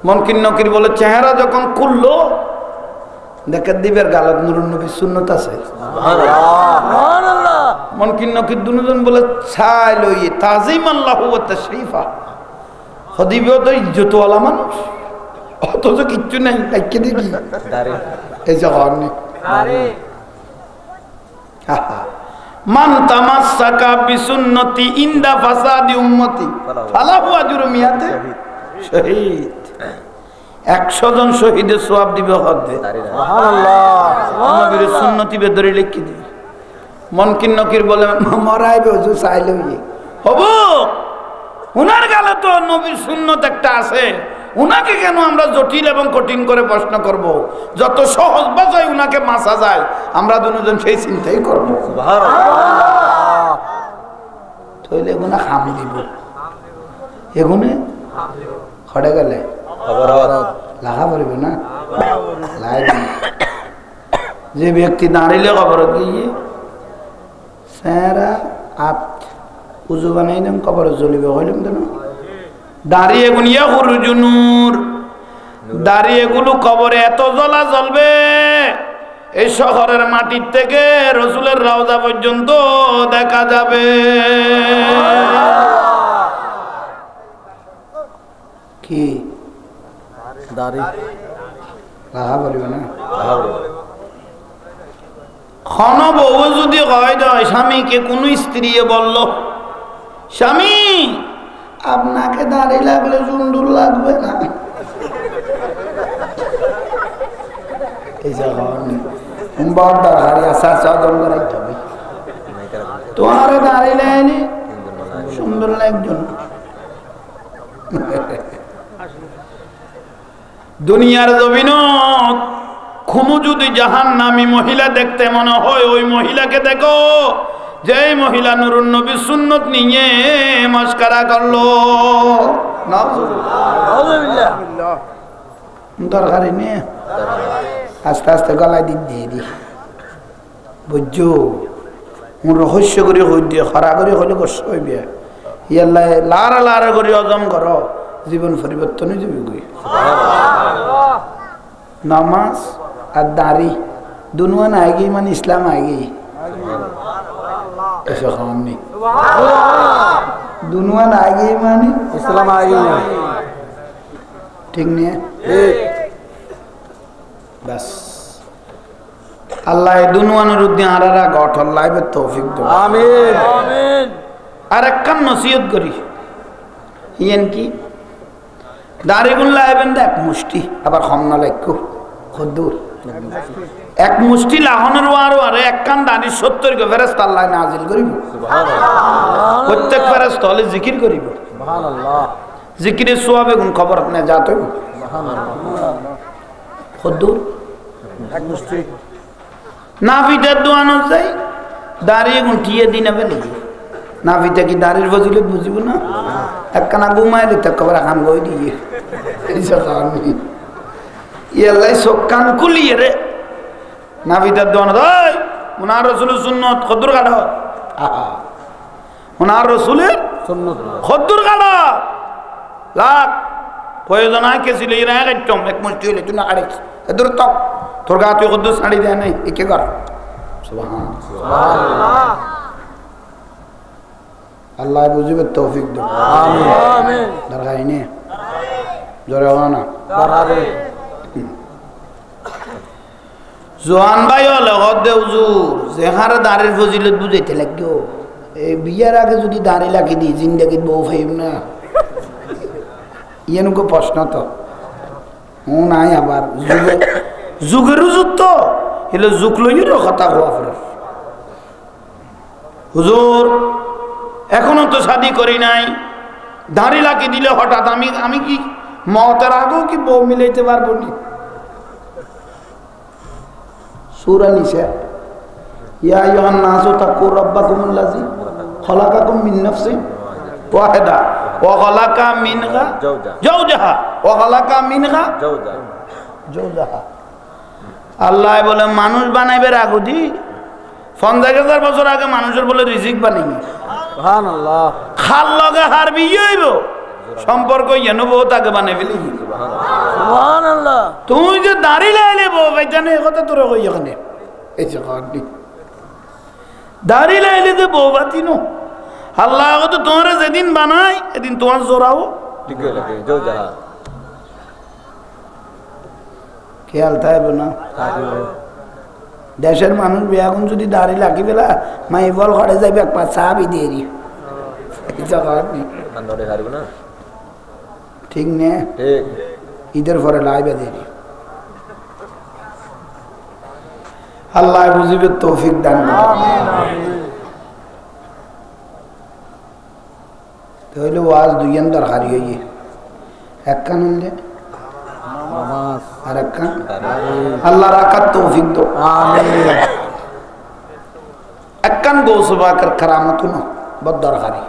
মনকির নকির বলে চেহারা যখন খুললো দেখে দিবের গালত নুরুন নবীর সুন্নত আছে মনকির নকির দুজন বলে ছাই লই তাজিম আল্লাহু ওয়া তাশরিফা হদিবেও তো ইজ্জতওয়ালা মানুষ অথচ কিচ্ছু নেই দেখে দেখি এই যে হরনি মান তামাসসাকা বিসুন্নতি ইনদা ফাসাদি উম্মতি ফালাহু আজরু মিয়াতে শহীদ 100 জন শহীদের সওয়াব দিবে হদে সুবহানাল্লাহ নবীর সুন্নতি বেদরি লিখি দি মনকিন নকির বলে মরাইবে হুজুর চাইলে হবো উনার গালে তো নবীর সুন্নত একটা আছে উনাকে কেন আমরা জটিল এবং কঠিন করে প্রশ্ন করব? যত সহজ ভাষায় উনাকে মাসা যায় আমরা দুজন সেই চিন্তাই করব। তাহলে এগুলো খাম দিব, এগুলো খড়ে গেলে লাগা পড়বে না। যে ব্যক্তি দাঁড়িলে খবর গিয়ে স্যারা আপ উজু বানাইলাম কবর জ্বলিবে হইলাম কেন? দাঁড়িয়ে গুনিয়া হুরুজুনুর, দাঁড়িয়ে গুলো কবরে এত জ্বলা জ্বলবে এই শহরের মাটির থেকে রসুলের রওজা পর্যন্ত দেখা যাবে। কি দাঁড়ি লাগা বলবে না? খন বউ যদি কয় দেয় স্বামীকে, কোন স্ত্রী বলল স্বামী আপনাকে দাড়ি লাগলে সুন্দর লাগবে না, তোমার দাড়ি লাইনি সুন্দর লাগজন। দুনিয়ার জমিনত খুমু যদি জাহান্নামী মহিলা দেখতে মনে হয়, ওই মহিলাকে দেখো যে মহিলা নুরুন নবী সুন্নত নিয়ে মস্কারা করলো। দরকারি নিয়ে আস্তে আস্তে গলায় দিয়ে দি বুঝছো, রহস্য করে হই দিয়ে খরা করে হলে কষ্ট হইবে। ইয়াল্লা লারা লারা করে অজম করো, জীবন পরিবর্তন হয়ে যাবে। নামাজ আর দাড়ি দুনুয়ান আগে মানে ইসলাম আগে ऐसा काम नहीं, दुनिया आ गई मानी इस्लाम आ गई, ठीक नहीं है? बस अल्लाह दुनिया ने रुद्दी आरारा गॉट अल्लाह बे तौफीक दो, आमीन आमीन। और एक कम नसीहत करी ये इनकी दारी गुल्ला है बंदा एक मुश्ती अब खामना लेको खुद दूर এক মুষ্টি লাহনের ওয়ারও আর এক কান দানি 70 কে ফেরেশতা আল্লাহ নাজিল করিব। সুবহানাল্লাহ। প্রত্যেক ফেরেশতা হলে জিকির করিব। সুবহানাল্লাহ। জিকিরের সওয়াবে গুণ খবর আপনি জাত হইব। সুবহানাল্লাহ। খুদুর এক মুষ্টি নাফিদের দোয়ানো চাই দাঁড়িয়ে গুণ টিয়ে দিনা ফেলে নাফিতে কি দাঁড়ির ফজিলত বুঝিব না? এক কানা ঘুমাইলে তো খবর খান গই দিয়ে এইসব কারণে ইয়াল্লাই সকান কুলিয়ে রে নাফিদার দোয়ানো দেয় ওনার রসুলের সুন্নত খদ্দুর কাটা, ওনার রসুলের সুন্নত খদ্দুর কাটা লাখ প্রয়োজন হয় কে ছিল এরা একদম এক মুষ্টি হইলে তুই না কাটিস এদুর তক তোর গা তুই খদ্দুর শাড়ি দেয় নাই একে কর। সুবহানাল্লাহ। আল্লাহ বুঝিবে তৌফিক দেব, আমিন। দরকার নেই জোরে হওয়া না দরকারে জোয়ান ভাই হলে হদে হুজুর যেহারে দাঁড়ির ফজিলত বুঝাইতে লাগো, এই বিয়ার আগে যদি দাঁড়ি লাগি দিই জিন্দেগিত বউ ফাইব না, ইয়েনুকো প্রশ্ন তো ও নাই। আবার যুগের যুগ তো এলে যুগ লইয়েরও কথা হওয়া ফের হুজুর এখনো তো শাদি করি নাই, দাঁড়ি লাগি দিলে হঠাৎ আমি কি মতের আগেও কি বউ মিলাইতে পারবো নি? সূরা নিসা ইয়া আইয়ুহান নাসু তাকু রাব্বাকুমুল্লাযী খালাকাকুম মিন নাফসিন ওয়াহিদা ওয়া খালাকা মিনহা যাওজাহা ওয়া খালাকা মিনহা যাওজাহা। আল্লাহ বলে মানুষ বানাইবে রাগুদি 50,000 বছর আগে মানুষের বলে রিজিক বানাইবে। সুবহানাল্লাহ। খাল লগা হার বিয়ে হইব সম্পর্ক ইয়েনো বউ তাকে বানাই ফেলি। সুবহানাল্লাহ। তুই যে দাড়ি লাইলে বউ ভাইজানে কথা তোর কই এখানে এই যে কাটি দাড়ি লাইলে যে বউ বাতিনো আল্লাহ তো তোমরা যেদিন বানাই এদিন তোমার জোরাও ঠিক লাগে যাও যা খেয়াল থাকবে না। দেশের মানুষ বিয়াগুন যদি দাড়ি লাগি বেলা মাই বল ঘরে যাইবে এক পা চা বি দিয়ে দি এই যে কাটি আন্দরে হারবে না ঠিক নে ঠিক ঈদের পরে লাইবে দেরি আল্লাহ বুঝিবে তৌফিক দান আমিন আমিন। তাহলে ওয়াজ দুইয়ান দরকারি হইয়ে এক কান হইলে নামাজ আর এক কান আল্লাহ রাখার তৌফিক দাও আমিন এক কান গৌসে পাকের কারামত না বড় দরকারি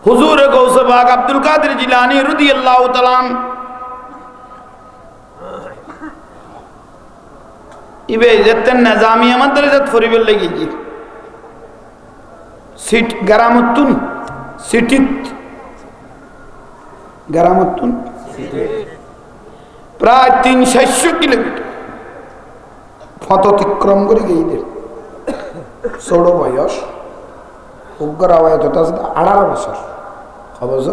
হুজুর গৌসে পাক আব্দুল কাদের জিলানী রাদিয়াল্লাহু তাআলা ইবে যেতেন নিজামিয়া মাদ্রাসাত ফরিবেল লাগিয়ে সিট গারামতুন সিটিত গারামতুন প্রায় 300 কিলোমিটার পথ অতিক্রম করে গিয়ে ছোট বয়স উগ্র আওয়াজ 18 বছর অবশ্য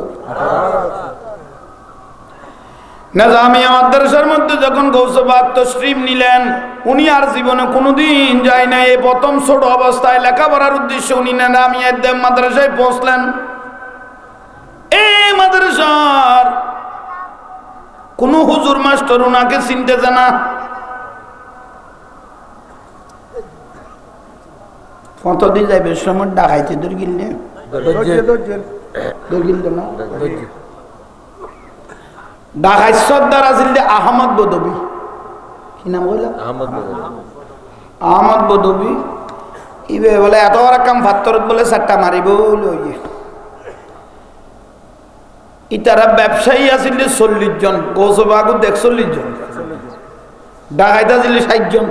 নিজামিয়া মাদ্রাসার মধ্যে যখন গৌসে পাক তশরিফ নিলেন উনি আর জীবনে কোনোদিন যায় না এই প্রথম ছোট অবস্থায় লেখাপড়ার উদ্দেশ্যে উনি নিজামিয়া মাদ্রাসায় পৌঁছলেন এই মাদ্রাসার কোন হুজুর মাস্টার উনাকে চিনতে জানা কতদিন যাইবে সময় ডাকাইতে দূর গিললে ঢাকায় সর্দার আছিল আহমদ বদবী কি নাম বলল আহমদ বদবী ইবে বলে এত বড় কাম ফাত্তরত বলে চারটা মারিব লইয়ে ইতারা ব্যবসায়ী আছিল 40 জন গৌসে পাক 41 জন ঢাকাইতে আছিল 60 জন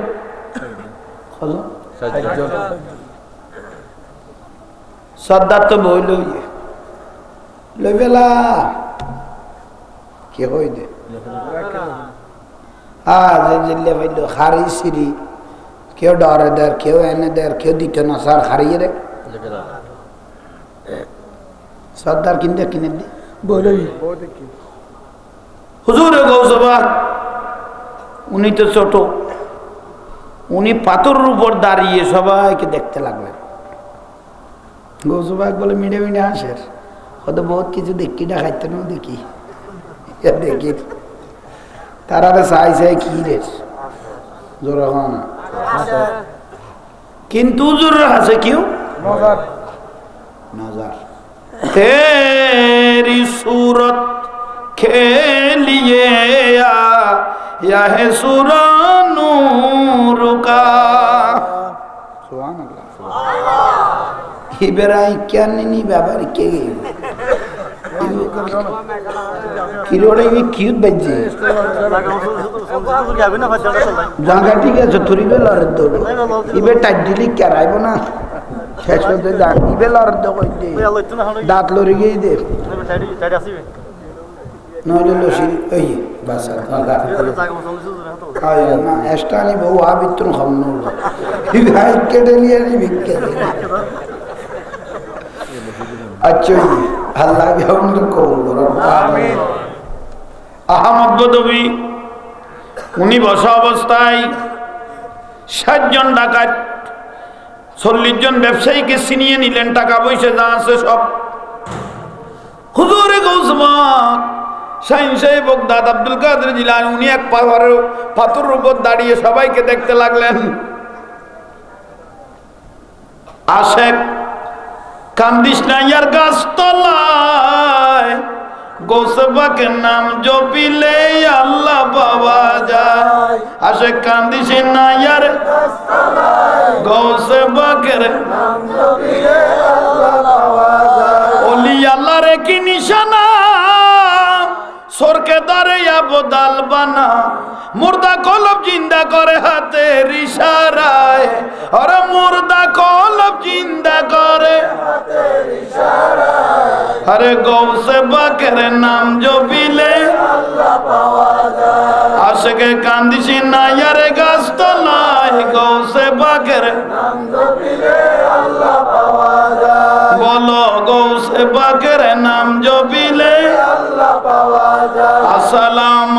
সর্দার তো বই লইয়ে লইবেলা কে কই দে জিল্লে ভাইলো খারি সিরি কেউ ডরে দের কেউ এনে দের কেউ দিতে না স্যার হারিয়ে রে সর্দার কিনতে কিনে দি বলই হুজুর গৌসে পাক উনি তো ছোট উনি পাথরের উপর দাঁড়িয়ে সবাইকে দেখতে লাগলেন গৌসে পাক বলে মিডে মিডে হাসের হয়তো বহুত কিছু দেখি দেখাইতে না দেখি দেখি তারা চাই চাই কি রে জোর না কিন্তু জোর আছে কেউ नजर तेरी सूरत के लिए या है सूरा नूर का सुभान अल्लाह इबराई क्या नहीं बाबर के किरोड़े में क्यूट बच्चे जागा ठीक है जो थोड़ी बेल और दो इबे टाइटली क्या राय बना শেষ করতে যা ইবে লড়তে কইতে দাঁত লড়ে গিয়ে দে নইলে লসি এই বাস আয় না এস্টানি বহু আবিত্র খামনো ইবে হাই কেটে নিয়ে নি বিকে আচ্ছা আল্লাহ বিহামদ কবুল করো আমিন আহমদ বদবী উনি বসা অবস্থায় 60 জন ডাকাত 40 জন ব্যবসায়ীকে ছিনিয়ে নিলেন টাকা পয়সা যা আছে সব হুজুরে গৌসে পাক শাইন সাহেব বগদাদ আব্দুল কাদের জিলানী উনি এক পাথরের উপর দাঁড়িয়ে সবাইকে দেখতে লাগলেন আশেক কান্দিস না ইয়ার গাছতলায় গৌসে পাকের নাম জপিলে আল্লাহ পাওয়া যায় আশেক কান্দিস না ইয়ার গাছতলায় গৌসে পাকের নাম জপিলে আল্লাহ পাওয়া যায় ওলি আল্লাহর কি নিশানা সরকে দারে আবদাল বানা মুর্দা কলব জিন্দা করে হাতের ইশারায় আরে মুর্দা কলব জিন্দা করে হাতের ইশারায় আরে গৌসে পাকের নাম জপিলে আল্লাহ পাওয়া যায় আশেকে কান্দিস না ইয়ার গাছতলায় গৌসে পাকের নাম জপিলে আল্লাহ পাওয়া যায় বলো গৌসে পাকের নাম জপিলে আল্লাহ পাওয়া যায় আসসালামু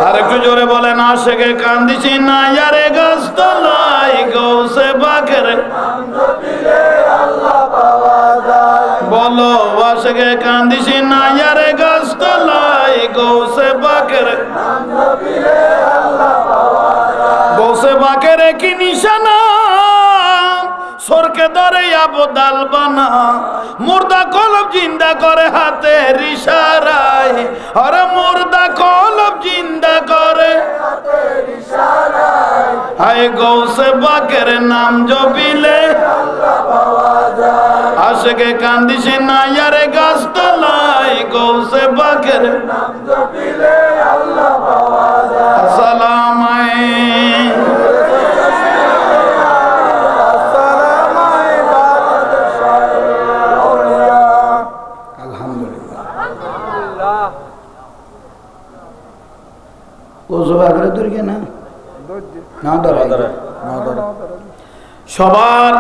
আরেকটু জোরে বলেন আশেকে কান্দিস না ইয়ারে গাছতলায় গৌসে পাকের নাম জপিলে আল্লাহ পাওয়া যায় বলো আশেকে কান্দিস না ইয়ারে গাছতলায় গৌসে পাকের নাম জপিলে আল্লাহ পাওয়া যায় গৌসে পাকের কি নিশানা সরকে ধরে আবদাল বানা মুর্দা কলব জিন্দা করে হাতের ইশারায় আরে মুর্দা কলব জিন্দা করে হাতের ইশারায় আয় গৌসে পাকের নাম জপিলে আল্লাহ পাওয়া যায় আশিকে কান্দিসে না ইয়ারে গাছতলায় গৌসে পাকের নাম জপিলে আল্লাহ পাওয়া যায় আসসালামু আলাইকুম সবার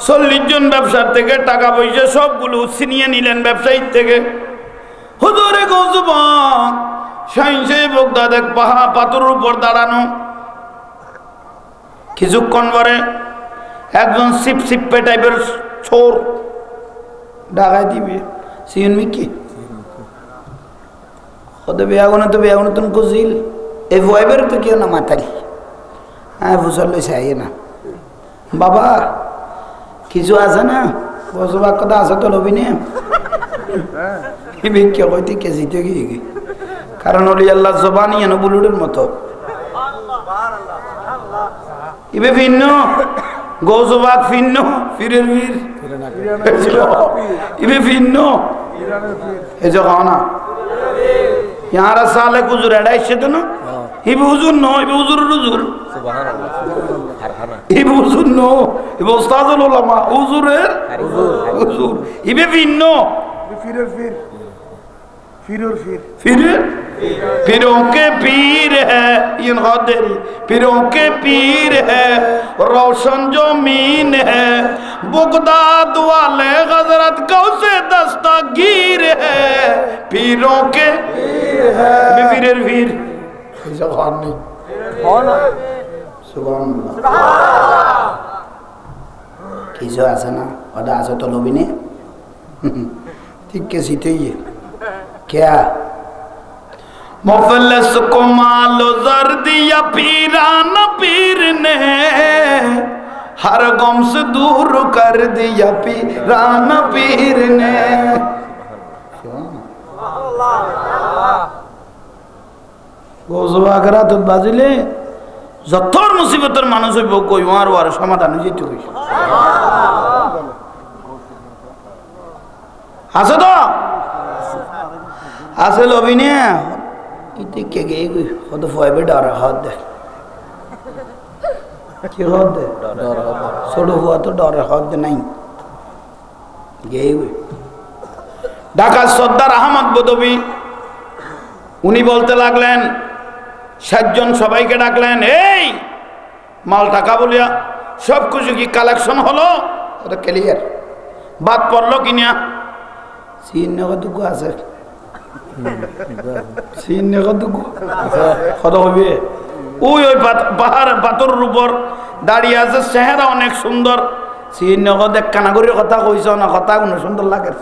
40 জন ব্যবসার থেকে টাকা পয়সা সবগুলো ছিনিয়ে নিলেন ব্যবসায়ীর থেকে হুজুরে গৌসবাক সাইন্সে বগদাদ পাথরের উপর দাঁড়ানো কিছুক্ষণ পরে একজন সিপসিপ্পে টাইপের চোর ডাকাই দিবে সিএন মিকি ওদের বেয়াগুনে তুমি কুজিল এই ভয়ের তো কেউ না মাতালি হ্যাঁ বুঝার লইছে আইয়ে না বাবা কিছু আছে না বসবাস কথা আছে তো লবি নে ভিক্ষা কইতে কেজিতে গিয়ে কারণ ওলি আল্লাহ জবানি এনে বুলুডের মতো ইবে ভিন্ন গৌজবাক ভিন্ন ফিরের বীর ইবে ভিন্ন এই যে খাও না ইয়ারা সালে কুজুর এডা এসে তো না ইবে হুজুর ন ইবে হুজুর হুজুর ইবে হুজুর ন ইবে উস্তাদুল উলামা হুজুরের হুজুর ইবে ভিন্ন ফিরের ফির फिर फिरों के पीर है इन गदरी फिरों के पीर है रोशन जो मीन है बगदाद वाले हजरत गौसे दस्तगीर है पीरों के पीर है फिर जबान नहीं सुभान अल्लाह किसो আছে না ওটা আছে তো লবি নে ঠিক কে সিতে ही क्या मुफल्लिस को मालो जर दिया पीरान पीर ने हर गम से दूर कर दिया पीरान पीर ने गोजवागरा तो बाजिले जत्तर मुसीबतर मानुष हইব কই ওয়ার সমাধান হই যেতে কই আছে তো আছে লবি নে ইতে কে গে কত ফয়বে ডর হাত দে কি হাত দে ডর হাত ছোট হুয়া তো ডর হাত দে নাই গে ঢাকা সর্দার আহমদ বদবী উনি বলতে লাগলেন 60 জন সবাইকে ডাকলেন এই মাল টাকা বলিয়া সব কিছু কি কালেকশন হলো ওটা ক্লিয়ার বাদ পড়লো কিনা সিন কত আছে সিন কত কত হবে ওই ওই পাহাড় পাথরের উপর দাঁড়িয়ে আছে চেহারা অনেক সুন্দর সিন দেখ কানাগরির কথা কইছ না কথা কোন সুন্দর লাগে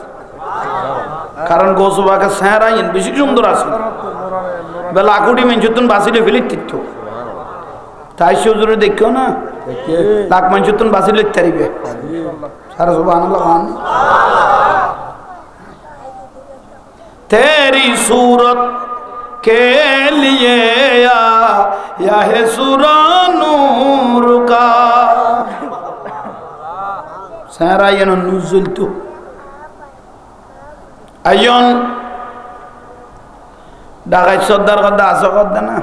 কারণ গোসবাকে চেহারা বেশি সুন্দর আছে বেলা আকুটি মেঞ্চুতুন বাসিলে ফেলি তীর্থ তাই সুজুরে দেখিও না লাখ মেঞ্চুতুন বাসিলে তারিবে সারা সুবহানাল্লাহ तेरी सूरत के लिए या है सूरा नूर का सारा ये नुज़ुल तो आयन डाकात सदर का दास का दना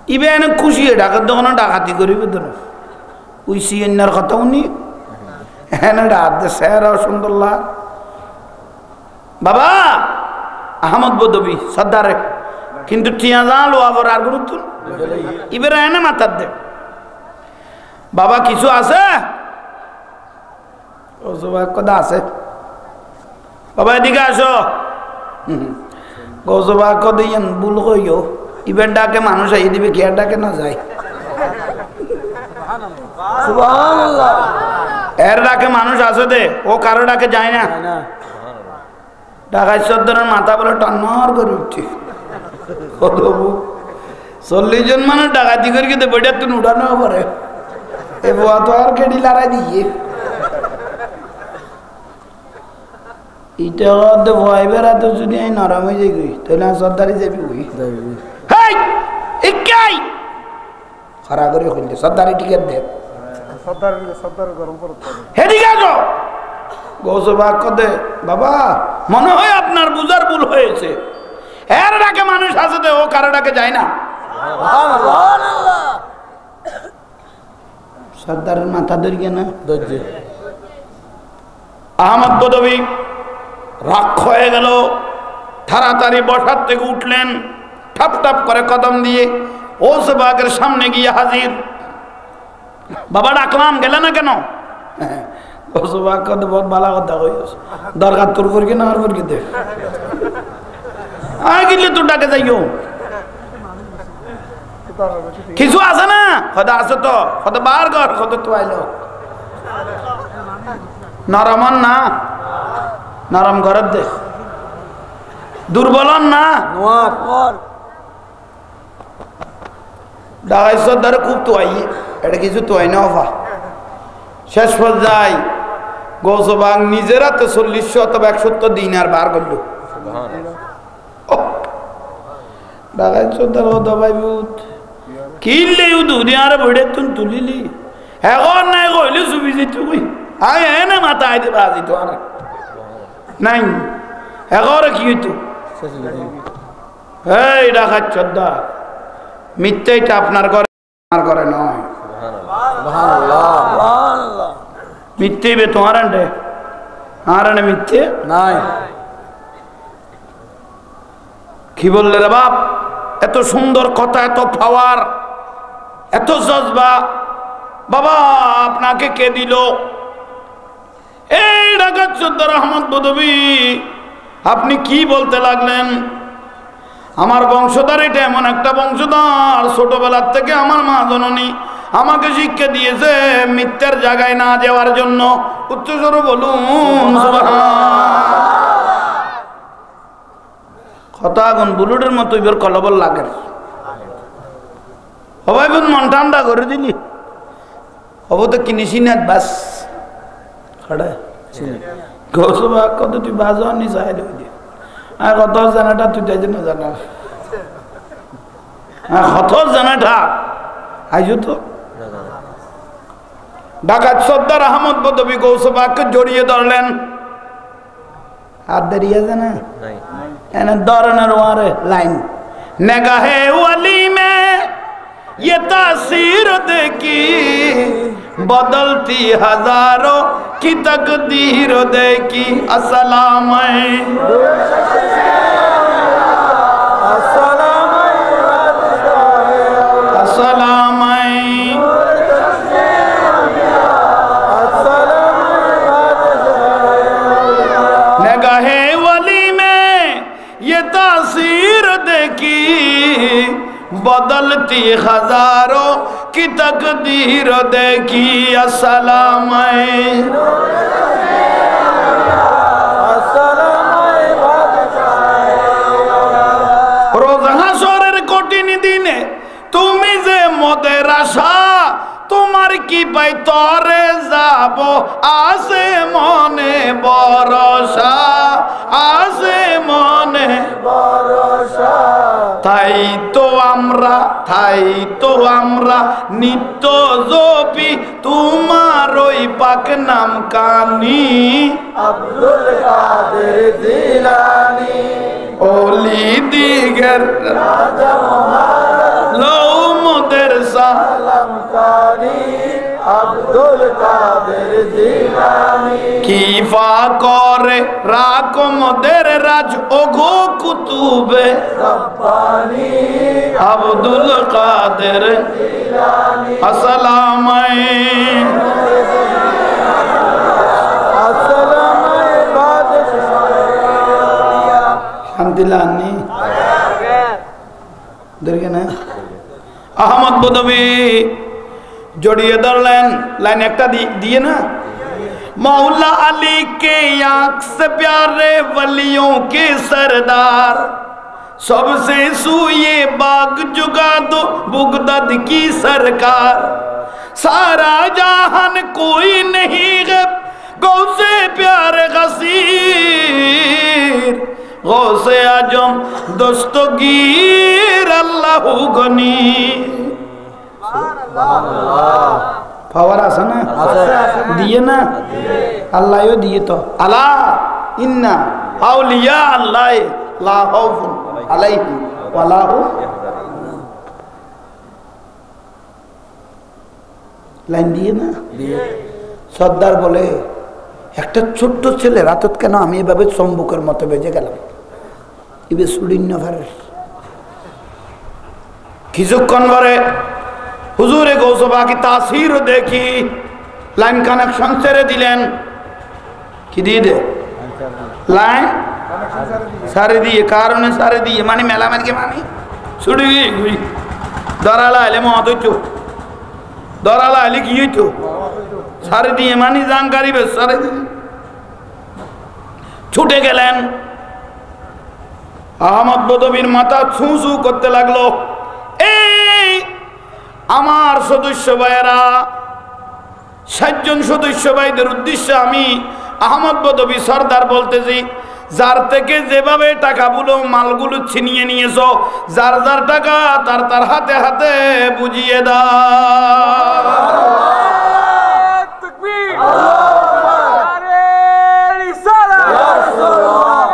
इबे न खुशी है डाकात दो ना डाकाती करी भी दना उसी अन्नर खाता उन्हीं है ना डाक दे सारा सुंदरला बाबा अहमद बदबी सद्दार किंतु टिया जालो आवर আর গুরুত্ব ইবেরা এনে মাথা দে বাবা কিছু আছে ও সবা কদা আছে বাবা এদিকে আসো গোজবা কদিন ভুল কইও ইবের ডাকে মানুষ আই দিবে কি আর ডাকে না যায় সুবহানাল্লাহ এর ডাকে মানুষ আছে দে ও কারো ডাকে যায় না ঢাকায় সর্দারের মাথা বলে টান্নর করে উঠছে কত 40 জন মানুষ ডাকাতি করে কিন্তু বইটা তুই উঠানো পারে এ বুয়া তো আর কেডি লড়াই দিয়ে ইটা দে ভয় বেড়া তো যদি আমি নরম হয়ে যাই তাহলে সর্দারি যাবি ওই হেই ইকাই খারা করে হইলে সর্দারি টিকেট দে সর্দার গরম করতে হেদিকে আসো গৌসবাগ কদে বাবা মনে হয় আপনার বুঝার ভুল হয়েছে এর ডাকে মানুষ আছে দে ও কারো ডাকে যায় না সর্দারের মাথা ধরিয়ে না আহমদ বদবী রাগ হয়ে গেল তাড়াতাড়ি বসার থেকে উঠলেন ঠাপ ঠাপ করে কদম দিয়ে গৌসবাগের সামনে গিয়ে হাজির বাবা ডাকলাম গেলে না কেন গৌসবাগ কদে বহুত ভালো কথা কইস দরকার তোর করে কি না আর করে দে আয় গেলে তোর ডাকে যাইও কিছু আছে না কদা আছে তো কত বার ঘর কত তো আইলো নরমন না নরম ঘরের দে দুর্বলন না ডাকাই সর্দারে খুব তো আই এটা কিছু তো আই না অফা শেষ পর্যায়ে গৌসবাগ নিজের হাতে 40 অথবা 170 দিনার বার করল ডাকাই সর্দার ও দবাই বুত কিনলে দুনিয়ার বড়ে তুন তুলিলি এখন নাই কইলে সুবিধি তুই আয় না মাথা আইতে বাজি তো আর নাই এখন কি হইতো এই ডাকাত সর্দার মিথ্যাটা আপনার ঘরে আমার ঘরে নয় মিথ্যে বে তোমার আন্ডে আর আনে মিথ্যে নাই কি বললে রে বাপ এত সুন্দর কথা এত পাওয়ার এত জজবা বাবা আপনাকে কে দিল এই ডাকাত সর্দার আহমদ বদবী আপনি কি বলতে লাগলেন আমার বংশধর এটা এমন একটা বংশধর ছোটবেলার থেকে আমার মা জননী আমাকে শিক্ষা দিয়েছে মিথ্যার জায়গায় না যাওয়ার জন্য উচ্চস্বরে বলুন কথা আগুন বুলুটের মতো এবার কলবল লাগে সবাই বোন মন ঠান্ডা করে দিলি হব তো কিনিসি না বাস খড়া গৌসবাগ কত তুই বাজো নি চাই দিয়ে আর কত জানাটা তুই যাই না জানা কত জানাটা আইজো তো ডাকাত সর্দার আহমদ বদবী গৌসবাগকে জড়িয়ে ধরলেন হাত দাঁড়িয়ে জানা এনে ধরনের ওয়ারে লাইন নেগাহে ওয়ালি মে ये तासीर देखी बदलती हजारों की तकदीर देखी अस्सलाम अस्सलाम निगाहे वली में ये तासीर देखी बदलती हजारों की तकदीर देखी अस्सलाम रोज हाशरेर कठिन दिने তুমি যে মদের আশা তোমার কি পাই তরে যাব আসে মনে ভরসা আসে মনে ভরসা তাই তো আমরা নিত্য জপি তোমার ওই পাক নাম কানি আব্দুল কাদের জিলানী ওলি দিগের রাজা মহারাজ লও মোদের সালাম কারি আব্দুল কাদের জিলানী কিফা করে রাখো মোদের রাজ ওগো কুতুবে রব্বানি আব্দুল কাদের জিলানী আসসালাম শান্তিলানি আহমদ বদবী জড়িয়ে ধরলেন লাইন একটা দিয়ে না मौला अली के आँख से प्यारे वलियों के सरदार सबसे सूये बाग जुगा दो बुगदद की सरकार सारा जहान कोई नहीं गैब गौसे प्यारे गसीर गौसे आजम दस्तगीर अल्लाह गनी पावर আছে না দিয়ে না আল্লাহও দিয়ে তো আলা ইন্না আউলিয়া আল্লাহ লা খাউফুন আলাইহিম ওয়া লা হুম লাইন দিয়ে না সর্দার বলে একটা ছোট্ট ছেলে রাতত কেন আমি এভাবে চম্বুকের মতো বেজে গেলাম ইবে সুড়িন নভার কিছুক্ষণ পরে হুজুরে গৌসবা কি তাসির দেখি লাইন কানেকশন ছেড়ে দিলেন কি দিয়ে দে লাইন সারে দিয়ে কারণে সারে দিয়ে মানে মেলা মারকে মানে ছুড়ে গিয়ে দরালা এলে মত হইতো দরালা এলে কি হইতো সারে দিয়ে মানে জানকারি বেশ সারে দিয়ে ছুটে গেলেন আহমদ বদবীর মাথা ছু ছু করতে লাগলো এই আমার সদস্য ভাইয়েরা ৬০ জন সদস্য ভাইদের উদ্দেশ্যে আমি আহমদ বদবী সর্দার বলতেছি যার থেকে যেভাবে টাকাগুলো মালগুলো ছিনিয়ে নিয়েছো যার যার টাকা তার তার হাতে হাতে বুঝিয়ে দাও তাকবীর আরে রিসালাত ইয়া রাসূলুল্লাহ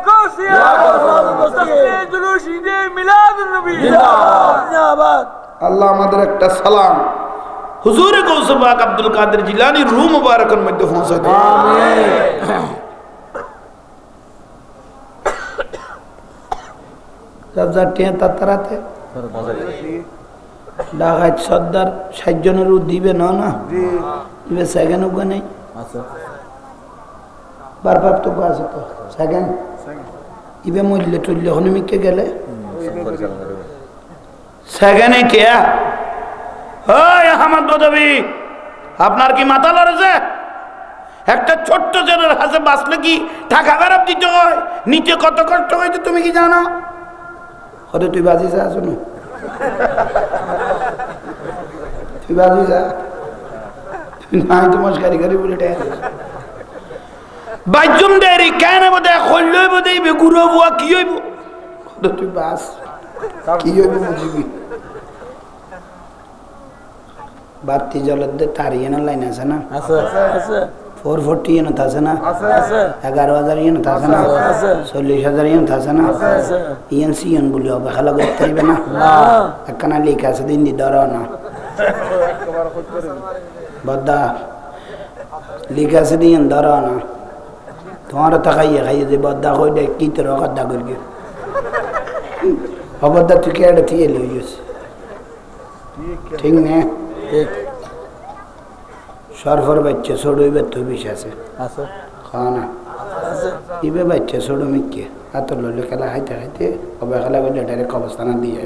গাউসিয়া তাসবিহ জুলুস ঈদে মিলাদুন নবী জিন্দাবাদ আল্লাহ আমাদের একটা সালাম হুজুর গৌস পাক আব্দুল কাদের জিলানী রূহ মুবারকের মধ্যে পৌঁছে দেন আমিন সবজার টিয়া তাতারাতে ঢাকায় সর্দার ৬০ জনের দিবে না না দিবে সেকেন্ড উগা নেই আচ্ছা বারবার তো আছে তো সেকেন্ড ইবে মূল্য টুল্য হনুমিকে গেলে সেকেন্ডে টিয়া ওই আহমদ বদবী আপনার কি মাথা লড়েছে একটা ছোট্ট জনের হাতে বাঁচলে কি টাকা ফেরত দিতে হয় নিচে কত কষ্ট হয়েছে তুমি কি জানো ওরে তুই বাজি যা শুনো তুই বাজি যা তুই নাই তো মস্কারি করে বলে বাইজুম দেরি কেন বোধ হইলই বোধ গুড়ো বুয়া কি হইব তুই বাস কি হইব বুঝবি বাতি জলের দিয়ে তারিয়ে না লাইন আছে না 440 ইউনিট আছে না 11,000 ইউনিট আছে না 40,000 ইউনিট আছে না ইএনসি ইউন বলি হবে খেলা করতে পারবে না একখানা লেখা আছে দিন দি ধরো না বদ্দা লেখা আছে দিন ধরো না তোমার তো খাইয়ে যে বদ্দা কই দে কি তোর কথা করবি অবদ্দা তুই কেটে দিয়ে লিয়েছিস ঠিক না সরফর বাচ্চা ছোড়ই বেত বিষ আছে খাওয়া না ইবে বাচ্চা ছোড়ো মিকে এত লইলে খেলা খাইতে খাইতে অবে খেলা করলে ডাইরেক্ট অবস্থান দিয়ে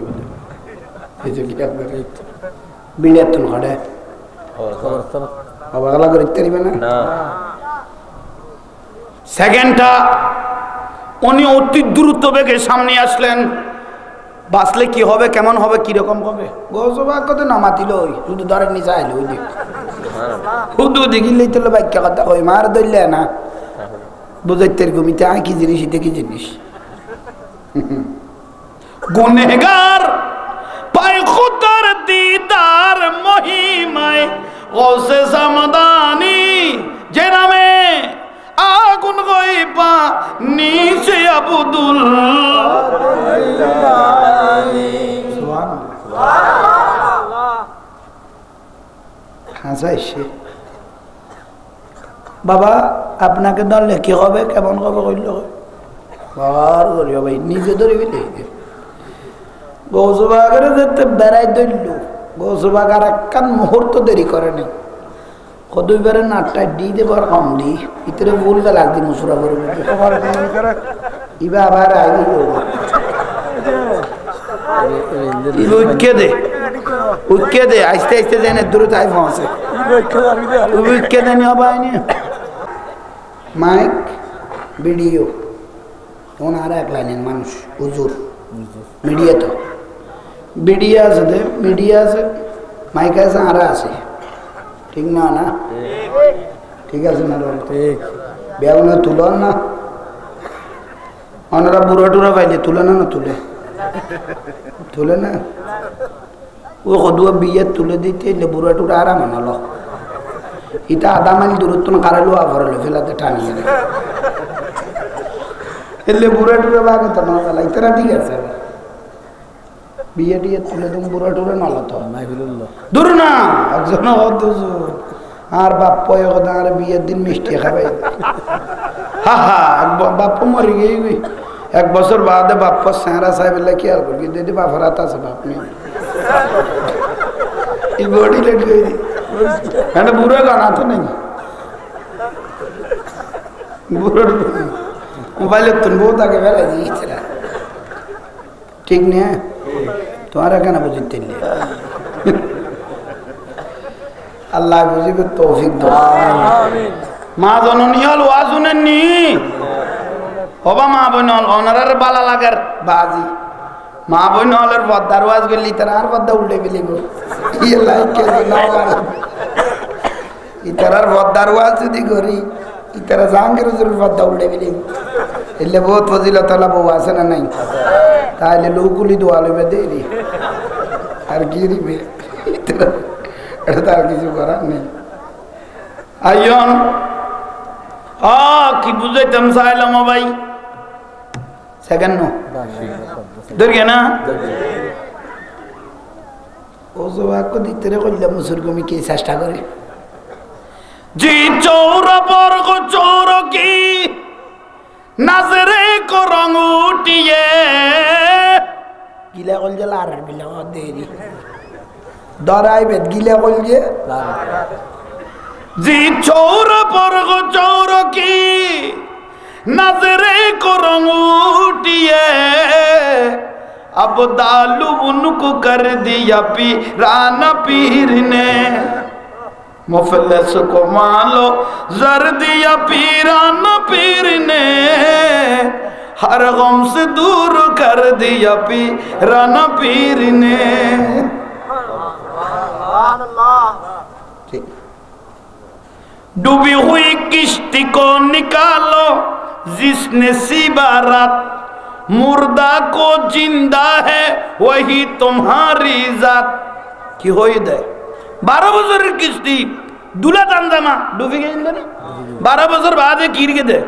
যাবে বিড়িয়ার তুন খড়ে অবে খেলা করে ইত্যাদি না সেকেন্ডটা উনি অতি দ্রুত বেগে সামনে আসলেন বাঁচলে কি হবে কেমন হবে কিরকম হবে গৌসবা কত নামাতিল ওই শুধু ধরেন নিচে আইলো ওই দিক শুধু দেখিলেই তো বাক্যা কথা কই মার ধরলে না বুঝাইতে ঘুমিতে আয় কি জিনিস এটা কি জিনিস গুনেগার পায় খুদার দিদার মহিমায় গৌসে সামদানি যে নামে আগুন গইবা নিচে আবুদুল হাসাইছে বাবা আপনাকে ধরলে কি হবে কেমন হবে কইল বাবার করিও ভাই নিজে ধরে বিলে গৌসবাগের যেতে বেড়াই ধরল গৌসবাগ আর একখান মুহূর্ত দেরি করে নেই কদইবারে নাটটা দি দেব আর কম দি ভিতরে বলতে লাগবে মুসুরা করে ইবা আবার আইবি উঠকে দে আস্তে আস্তে জেনে দূরে তাই পৌঁছে উঠকে দেনি হবে আইনি মাইক ভিডিও তখন আর এক লাইনের মানুষ হুজুর মিডিয়া তো মিডিয়া আছে মাইক আছে আর আছে ঠিক না না ঠিক আছে না ঠিক বেগুনে তুলন না ওনারা বুড়ো টুড়ো পাইলে তুলে না তুলে তুলে না ও কদুয়া বিয়ে তুলে দিতে এলে বুড়ো টুড়ো আরাম আনালো ইটা আধা মাইল দূরত্ব কারালো আভরলো ফেলাতে টানিয়ে এলে বুড়ো টুড়ো বাগে তো না ফেলা ইতারা ঠিক আছে বিয়ে টিয়ে তুলে তুমি বুড়ো টুড়ো নলো তো দূর না একজন আর বাপ্প আর বিয়ের দিন মিষ্টি খাবে হা হা বাপ্প মরে গিয়ে 1 বছর বাদে বাপ্প সেহরা সাহেব খেয়াল করি দিদি বাপের হাত আছে বাপ নেই বডি লেট গই মানে বুড়ো গানা তো নেই বুড়ো মোবাইলে তুন বহুত আগে বেলা দিয়েছে ঠিক না তোমার কেন বুঝতে আল্লাহ বুঝিবে তৌফিক দাও আমিন মা জননী হল ওয়াজুনেন নি ওবা মা বইনল ওনার বালা লাগার বাজি মা বইনলের বদ্দার ওয়াজ গলি তার আর বদ্দা উল্টে ফেলিব ই লাইক কে নাওয়ার ইতার বদ্দার ওয়াজ যদি করি ইতার জাহাঙ্গীর হুজুর বদ্দা উল্টে ফেলিব এলে বহুত ফজিলত আলা বউ আছে না নাই তাইলে লোকগুলি দোয়া লইবে দেরি আর কি দিবে এটা তার কিছু করার নেই আইয়ন কি বুঝাইতাম চাইলাম ভাই সেকেন্ড দরকার না ও জবাক দিতে রে কইলাম মুসুর কমি কি চেষ্টা করে জি চৌরা বর্গ চৌর কি নাজরে করং উঠিয়ে গিলা কল জেলা আর বিলা দেরি দরাই বেদ গিলা কল যে জি চৌর বর্গ চৌর কি नजरे को रंग उठिए अब दालू उनको कर दिया पीराना पीर ने मुफलिस को मालो जर दिया पीराना पीर ने हर गम से दूर कर दिया पीराना पीर ने डूबी हुई किश्ती को निकालो जिसने सिबारत मुर्दा को जिंदा है वही तुम्हारी जात की हो दे 12 বছর কিস্তি দুলা তানজামা ডুবে গেল না 12 বছর বাদে কিরকে দে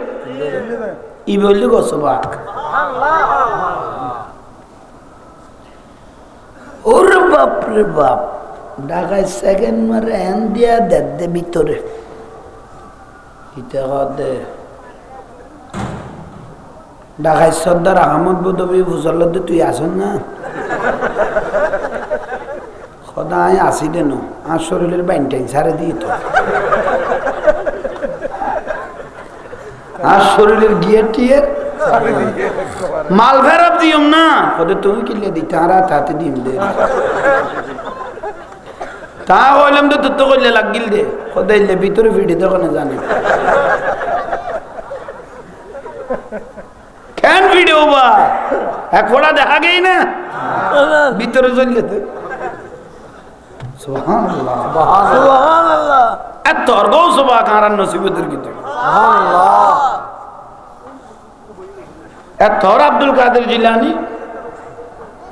ই বললি গো সুবহান আল্লাহ ওরে বাপ রে বাপ ঢাকায় সেকেন্ড মারে এন দিয়া দে ভিতরে ইতে দে ঢাকায় সর্দার আহমদ বদবী ফুসল্লাদ তুই আসন না সদায় আসি দেন আর শরীরের বাইনটাই ছাড়ে দিয়ে তো আর শরীরের গিয়ে টিয়ে মাল ফেরত দিও না ওদের তুমি কিনলে দিতে আর তাতে দিন দে তা হইলাম তো তো করলে লাগিল দে ওদের ভিতরে ফিটে দোকানে জানে কেন ভিডিও বা এক ফোড়া দেখা গেই না ভিতরে চললে তো সুবহানাল্লাহ সুবহানাল্লাহ এত অর্গও সুবহা কারান নসিবতের কিতে সুবহানাল্লাহ এত আব্দুল কাদের জিলানী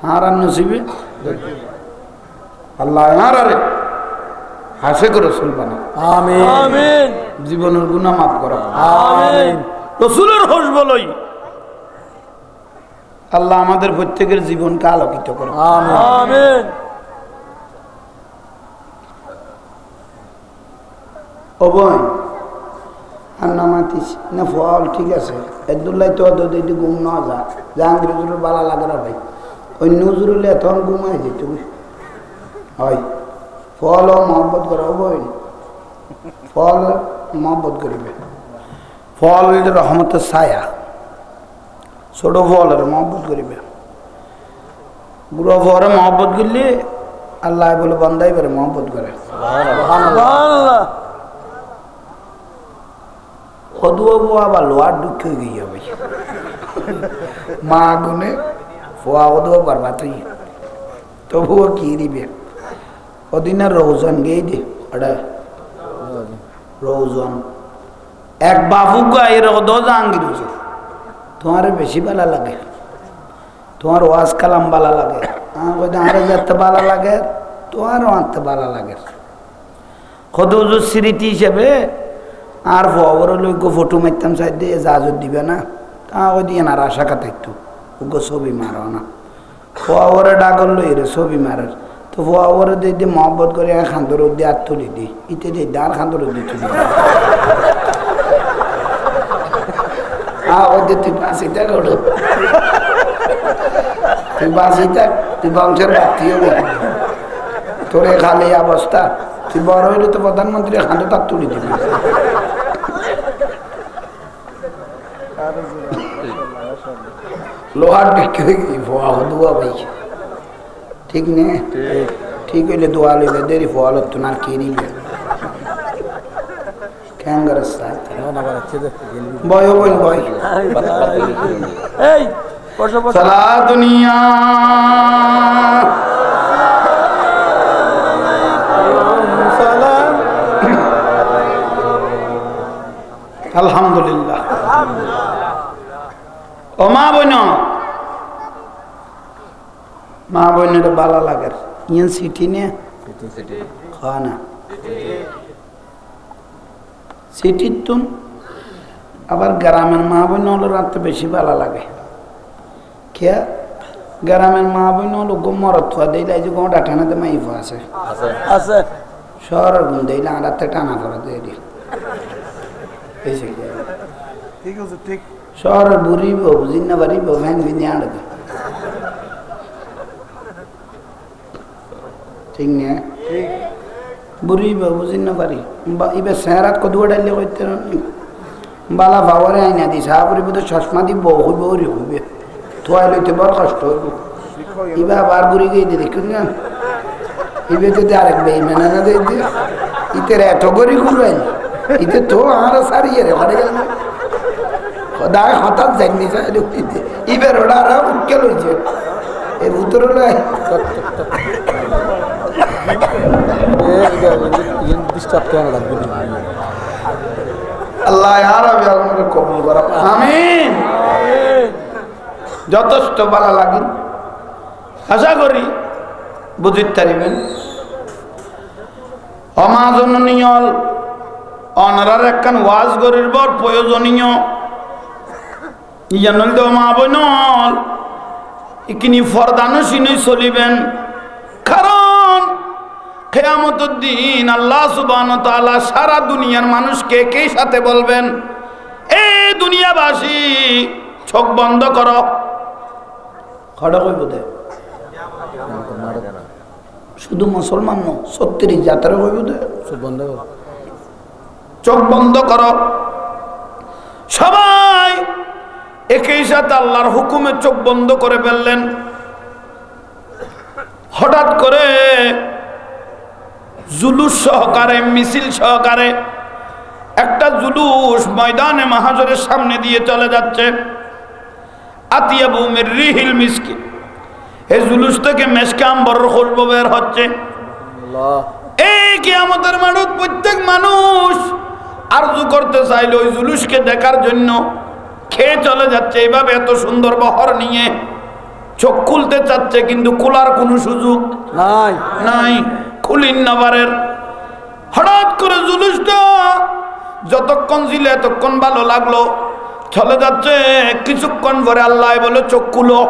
হারান নসিবে আল্লাহ আরে হাসে করে রাসূল বানা আমিন আমিন জীবনের গুনাহ মাফ করো আমিন রাসূলের হোশ বলই আল্লাহ আমাদের প্রত্যেকের জীবনকে আলোকিত করো আমিন অবয় আর নামাতিস না ফল ঠিক আছে একদুল্লাই তো যদি ঘুম না যা জাহাঙ্গীর হুজুরের বালা লাগে না ভাই অন্য হুজুর হলে তখন ঘুমাই যেত হয় ফল ও মহব্বত করা অবয় ফল মহব্বত করিবে ফল হইলে রহমতের ছায়া ছোট ফলের মহব্বত করিবে বুড়ো ফলে মহব্বত করলে আল্লাহ বলে বান্দাই পারে মহব্বত করে সদুয়া বা লোয়ার দুঃখ গিয়ে ভাই মা গুনে ফোয়া সদুয়া পারবা তুই তবুও কি দিবে ওদিনের রৌজন গিয়ে দে ওটা রৌজন এক বাবু গাই রোদ জাহাঙ্গীর হুজুর তোমার বেশি ভালো লাগে তোমার ওয়াজ কালাম ভালো লাগে আরে যেতে ভালো লাগে তোমারও আনতে ভালো লাগে কত হুজুর স্মৃতি হিসেবে আর ফবর লইগো ফটো মারতাম চাই দিয়ে জাজত দিবে না তা ওই দিয়ে না আশা কথা একটু উগো ছবি মারো না ফবরে ডাগল লই রে ছবি মারার তো ফবরে দিয়ে দিয়ে মহব্বত করে খান্দর দিয়ে আর তুলি দিই ইতে দিয়ে আর খান্দর দিয়ে তুলি ওদের তুই বাঁচিটা করো তুই বাঁচিটা তুই বংশের বাড়তি হবে তোর খালি অবস্থা তুই বড় হইলে তো প্রধানমন্ত্রী খান্দো তার তুলি দিবি লোহার বিক্রি হয়ে গেছি ফোয়া দোয়া ভাই ঠিক নে ঠিক হইলে দোয়া লইবে দেরি ফোয়া লোক তো না কে নিবে কেন গরস বয় বল বয় সালা দুনিয়া আলহামদুলিল্লাহ ও মা বোন মা বোনের ভালো লাগে ইয়ান সিটি নে খানা সিটির তুন আবার গ্রামের মা বোন হলো রাতে বেশি ভালো লাগে কে গ্রামের মা বোন হলো মরত থা দিলে যে গোটা টানাতে মাইফা আছে আছে শহরের গুণ দিলে আড়াতে টানা করে দিয়ে দিল ঠিক আছে ঠিক শহরের বুড়ি বউ জিন্না বাড়ি বউ ভ্যান বিনে আড়ে ঠিক না বুড়ি বউ জিন্না বাড়ি এবার সেহরাত কদুয়া ডাইলে করতে বালা ভাবরে আইনা দি সাহাপুরি বোধ চশমা দি বউ হইব ওরি হইবে থোয়াই লইতে বড় কষ্ট হইব এবার আবার বুড়ি গিয়ে দিয়ে দেখুন না এবার তো আরেক বেই মেনা না দিয়ে দিয়ে ইতের এত করি ঘুরবেন ইতে তো আর সারিয়ে রে ঘরে গেল দায় হঠাৎ যায়নি এবার ওটা আর উঠকে লইছে এর উত্তর হলো আল্লাহ কবুল করা আমিন যথেষ্ট ভালো লাগেন আশা করি বুঝিতে পারিবেন অমাজনীয় অনারার একখান ওয়াজ গরির বর প্রয়োজনীয় ইয়ানল দেওয়া মা বইনল ইকিনি ফরদানসিনই চলিবেন কারণ কিয়ামতের দিন আল্লাহ সুবহানাহু ওয়া তাআলা সারা দুনিয়ার মানুষকে একই সাথে বলবেন এই দুনিয়াবাসী চোখ বন্ধ করো খড়া কইব দে শুধু মুসলমান ন 36 জাতের কইব দে চোখ বন্ধ করো চোখ বন্ধ করো সবাই একই সাথে আল্লাহর হুকুমে চোখ বন্ধ করে ফেললেন হঠাৎ করে জুলুস সহকারে মিছিল সহকারে একটা জুলুস ময়দানে মাহশরের সামনে দিয়ে চলে যাচ্ছে আতিয়াবু মির রিহিল মিসকি এই জুলুস থেকে মেশকে আম্বরের খুশবু বের হচ্ছে এই কিয়ামতের মানুষ প্রত্যেক মানুষ আরজু করতে চাইলে ওই জুলুসকে দেখার জন্য খেয়ে চলে যাচ্ছে এইভাবে এত সুন্দর বহর নিয়ে চোখ খুলতে চাচ্ছে কিন্তু খোলার কোনো সুযোগ নাই নাই খুলিন নাবারের হঠাৎ করে জুলুসটা যতক্ষণ ছিল এতক্ষণ ভালো লাগলো চলে যাচ্ছে কিছুক্ষণ পরে আল্লাহ বলে চোখ খুলো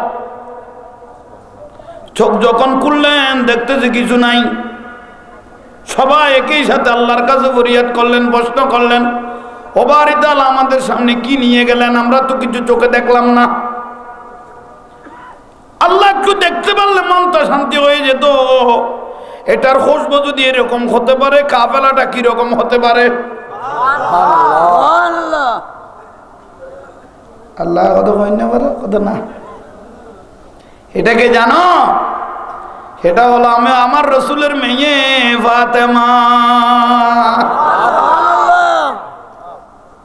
চোখ যখন খুললেন দেখতেছে কিছু নাই সবাই একই সাথে আল্লাহর কাছে ফরিয়াদ করলেন প্রশ্ন করলেন ও বাড়ি তাআলা আমাদের সামনে কি নিয়ে গেলেন আমরা তো কিছু চোখে দেখলাম না আল্লাহ একটু দেখতে পারলে মনটা শান্তি হয়ে যেত এটার খুশবু যদি এরকম হতে পারে কাফেলাটা কিরকম হতে পারে সুবহানাল্লাহ আল্লাহ কত কইনা পারে কত না এটাকে জানো এটা হলো আমি আমার রাসূলের মেয়ে ফাতেমা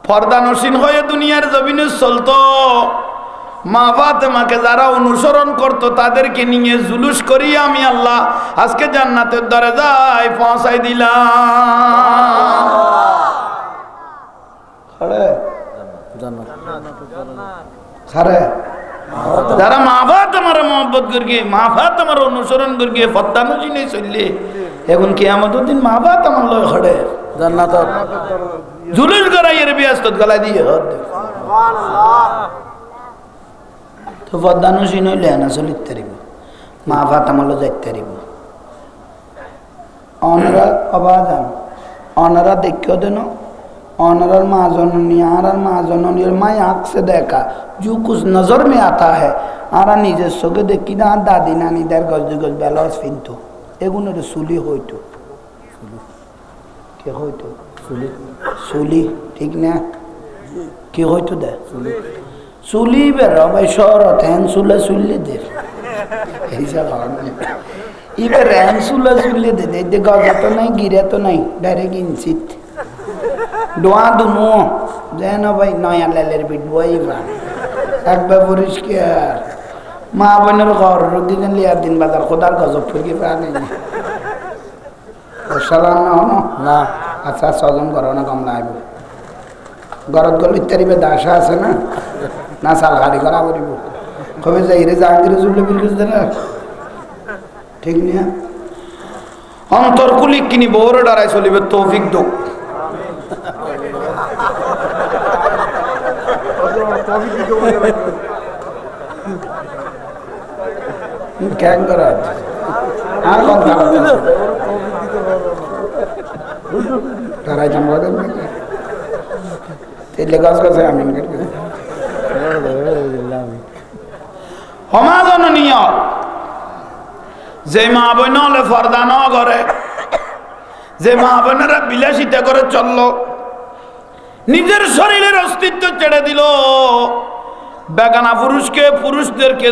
পর্দানসীন হয়ে দুনিয়ার জমিনে চলতো মা ফাতেমাকে যারা অনুসরণ করত তাদেরকে নিয়ে জুলুস করি আমি আল্লাহ আজকে জান্নাতের দরজায় পৌঁছাই দিলাম। যারা মা ফাতেমার মহব্বত করিয়ে মা ফাতেমার অনুসরণ করিয়ে ফত্তানুজি নেই চললে এখন কিয়ামতের দিন মা ফাতেমার লয় খড়ে জান্নাত জুলুস করাই এর ব্যস্ত গলা দিয়ে তো ফত্তানুজি নইলে না চলিতে পারিব মা ফাতেমার লো যাইতে পারিব অনরা অবাদান অনরা দেখিও দেন ऑनरर माँ जननी आरर माँ जननी माँ आँख से देखा जो कुछ नजर में आता है आरा निजे सोगे देखी ना दादी नानी दर गज गज बेलस फिनतो एगुन रे सुली होइतो के होइतो सुली सुली ठीक ना के होइतो दे सुली बेर भाई शहरत हैन सुले सुली दे ऐसा भागने इबे रहन सुले सुली दे दे गज तो नहीं गिरे तो नहीं डायरेक्ट इंसिट দোয়া দুনো যেন ভাই নয়া লেলের বিটবো এইবার একবার পরিষ্কার মা বোনের ঘর দিন লিয়ার দিন বাজার খোদার গজব ফুরকি প্রাণী সালাম না হনো না আচ্ছা সজন করো না কমলা আইব গরত গল ইত্যাদি দাসা আছে না না সাল গাড়ি করা করিব কবে যাই রে জাহাঙ্গীর জুবলে বিরগিস দেনা ঠিক না অন্তর কুলি কিনি বড় ডরাই চলিবে তৌফিক দো क्या करा हाँ कौन था कराई जमवा दे तेरे गास का से आमीन करके हमारा नहीं जे माँ बहनों फर्दा न करे जे माँ बहनेरा বিলাসিতা করে চললো নিজের শরীরের অস্তিত্ব ছেড়ে দিল বেগানা পুরুষকে পুরুষদেরকে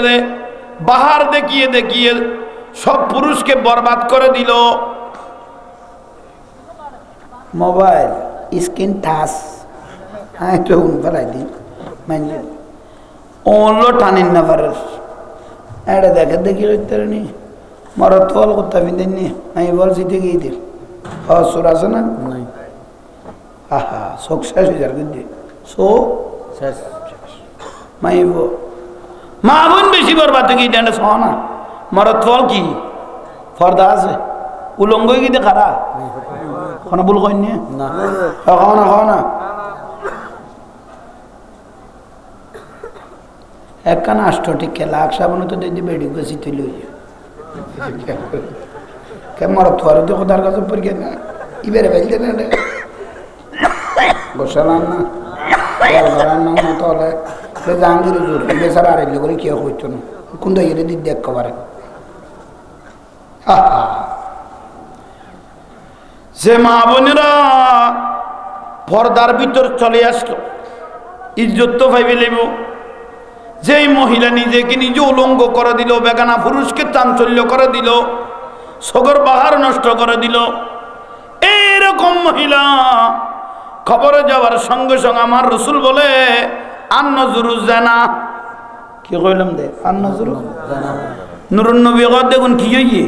বাহার দেখিয়ে দেখিয়ে সব পুরুষকে বরবাদ করে দিল মোবাইল স্ক্রিন টাচ হ্যাঁ তো ফেলাই দি মানে ওলো টানিন না পারে এটা দেখে দেখি নি মরা তোল করতে দিননি আমি বলছি দেখি দিল সুর আছে না আহা শোক শেষ হয়ে যার কিন্তু শো শেষ মাইব মা বোন বেশি বরবাদ কি জানে শো না মরত ফল কি ফর্দা আছে উলঙ্গ কি দেখারা কোনো ভুল কইনি না খাও না একখান আষ্টটি খেলা আকসা বলে তো দেখি বেড়ি গেছি তুই লই কে মরত ফল তো খোদার কাছে পড়ে না ইবেরে বেলতে না গোসালাম না না তাহলে জাহাঙ্গীর জোর বেচারা আর এগুলো করে কেউ হইতো না কোন দিকে দিক দেখ কবারে যে মা বোনেরা পর্দার ভিতর চলে আসলো ইজ্জত তো পাইবে লেব যেই মহিলা নিজেকে নিজে উলঙ্গ করে দিল বেগানা পুরুষকে চাঞ্চল্য করে দিল সগর বাহার নষ্ট করে দিল এইরকম মহিলা খবরে যাওয়ার সঙ্গে সঙ্গে আমার রসুল বলে আন্নজুরু জানা কি কইলাম দে আন্নজুরু নুরুন নবী কত দেখুন কি হইয়ে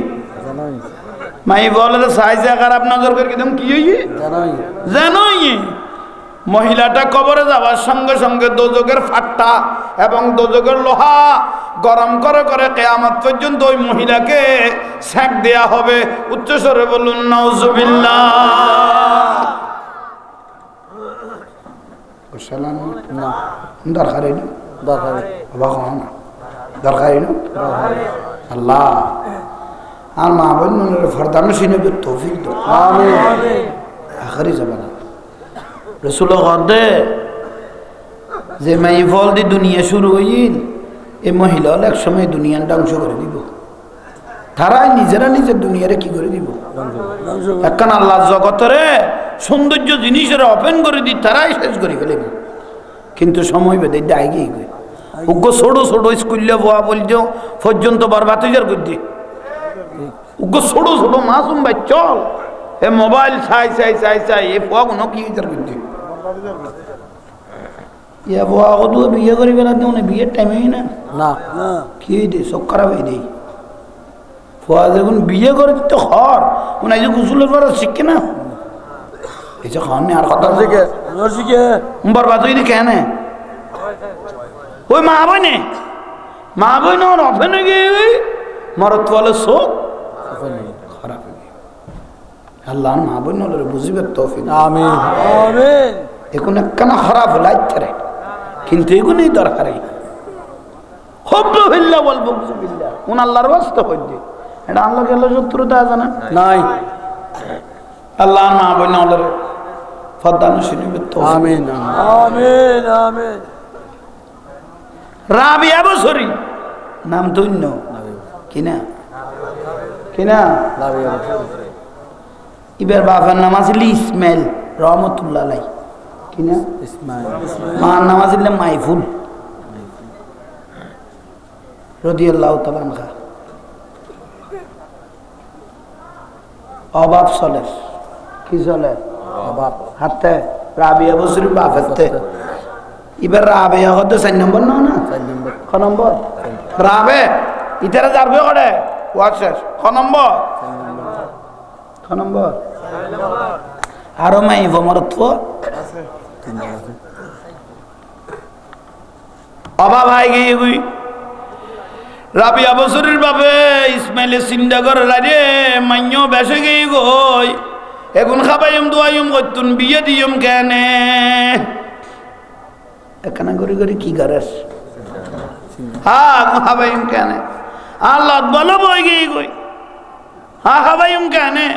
মাই বলে সাইজে খারাপ নজর করে একদম কি হইয়ে জানোই মহিলাটা কবরে যাওয়ার সঙ্গে সঙ্গে দোজকের ফাট্টা এবং দোজকের লোহা গরম করে করে কিয়ামত পর্যন্ত ওই মহিলাকে সেক দেয়া হবে উচ্চস্বরে বলুন নাউজুবিল্লাহ সালাম না দরকার নেই দরকার আল্লাহ আর মা বোন ফরদানো সিনেবে তৌফিক দো আখরি জামানা রসুল গদে যে মাই ফল দি দুনিয়া শুরু হইল এই মহিলা এক সময় দুনিয়ার ধ্বংস করে দিব তারাই নিজেরা নিজের দুনিয়ারে কি করে দিব একখান আল্লাহ জগতরে সৌন্দর্য জিনিসের ওপেন করে দি তারাই শেষ করে ফেলিব কিন্তু সময় বেঁধে ডাইগে উগ্র ছোট ছোট স্কুলে বোয়া বলছো পর্যন্ত বরবাদ হয়ে যার করছি উগ্র ছোট ছোট মাসুম ভাই চল এ মোবাইল চাই এ পোয়া কি হয়ে যার করছি ইয়া বুয়া কত বিয়ে করিবে না তো বিয়ের টাইমেই না না না কি দে সব খারাপ হয়ে দেই ফুয়া যখন বিয়ে করে তো হর উনি যে গুসলের পর শিখে না এই যে খান আর কথা নরসিকে বরবাদ হয়ে কেন ওই মা বই না অফেন হয়ে গিয়ে ওই মরত বলে শোক খারাপ হয়ে গিয়ে আল্লাহ মা বই নলে বুঝিবে তৌফিক আমিন আমিন এখন একখানা খারাপ লাগছে রে কিন্তু এগুলোই দরকার হব্ব বিল্লাহ ওয়াল বুগজ বিল্লাহ উন আল্লাহর ওয়াস্তে হইছে এটা আল্লাহ কেলা শত্রুতা আছে না নাই আল্লাহ মা বই নলে ফদানো শুনিবে তৌফিক আমিন আমিন আমিন রাবিয়া বছরী নাম ধন্য কিনা কিনা ইবার বাবার নাম আছিল ইসমাইল রহমতুল্লাহ আলাই কিনা ইসমাইল মার নাম আছিল মাইফুল রাদিয়াল্লাহু তাআলা আনহা অভাব চলে কি চলে অভাব হাতে রাবিয়া বছরী বাপ হাতে এবার রাবে হত 4 নম্বর না না 4 নম্বর ক নম্বর রাবে ইতারা যাবে করে ওয়াশেষ ক নম্বর আরো মাই ভমরত্ব অভাব হয়ে গিয়ে গুই রাবিয়া বছরের বাবে ইসমাইলে চিন্তা করে রে মান্য বেসে গিয়ে গই এখন খাবাইম দোয়াইম করতুন বিয়ে দিয়ম কেনে এখানে গড়ি গড়ি কি করাস হ্যাঁ খাবাইম কেনে আল্লাহ বলো বই গিয়ে গই হ্যাঁ খাবাইম কেনে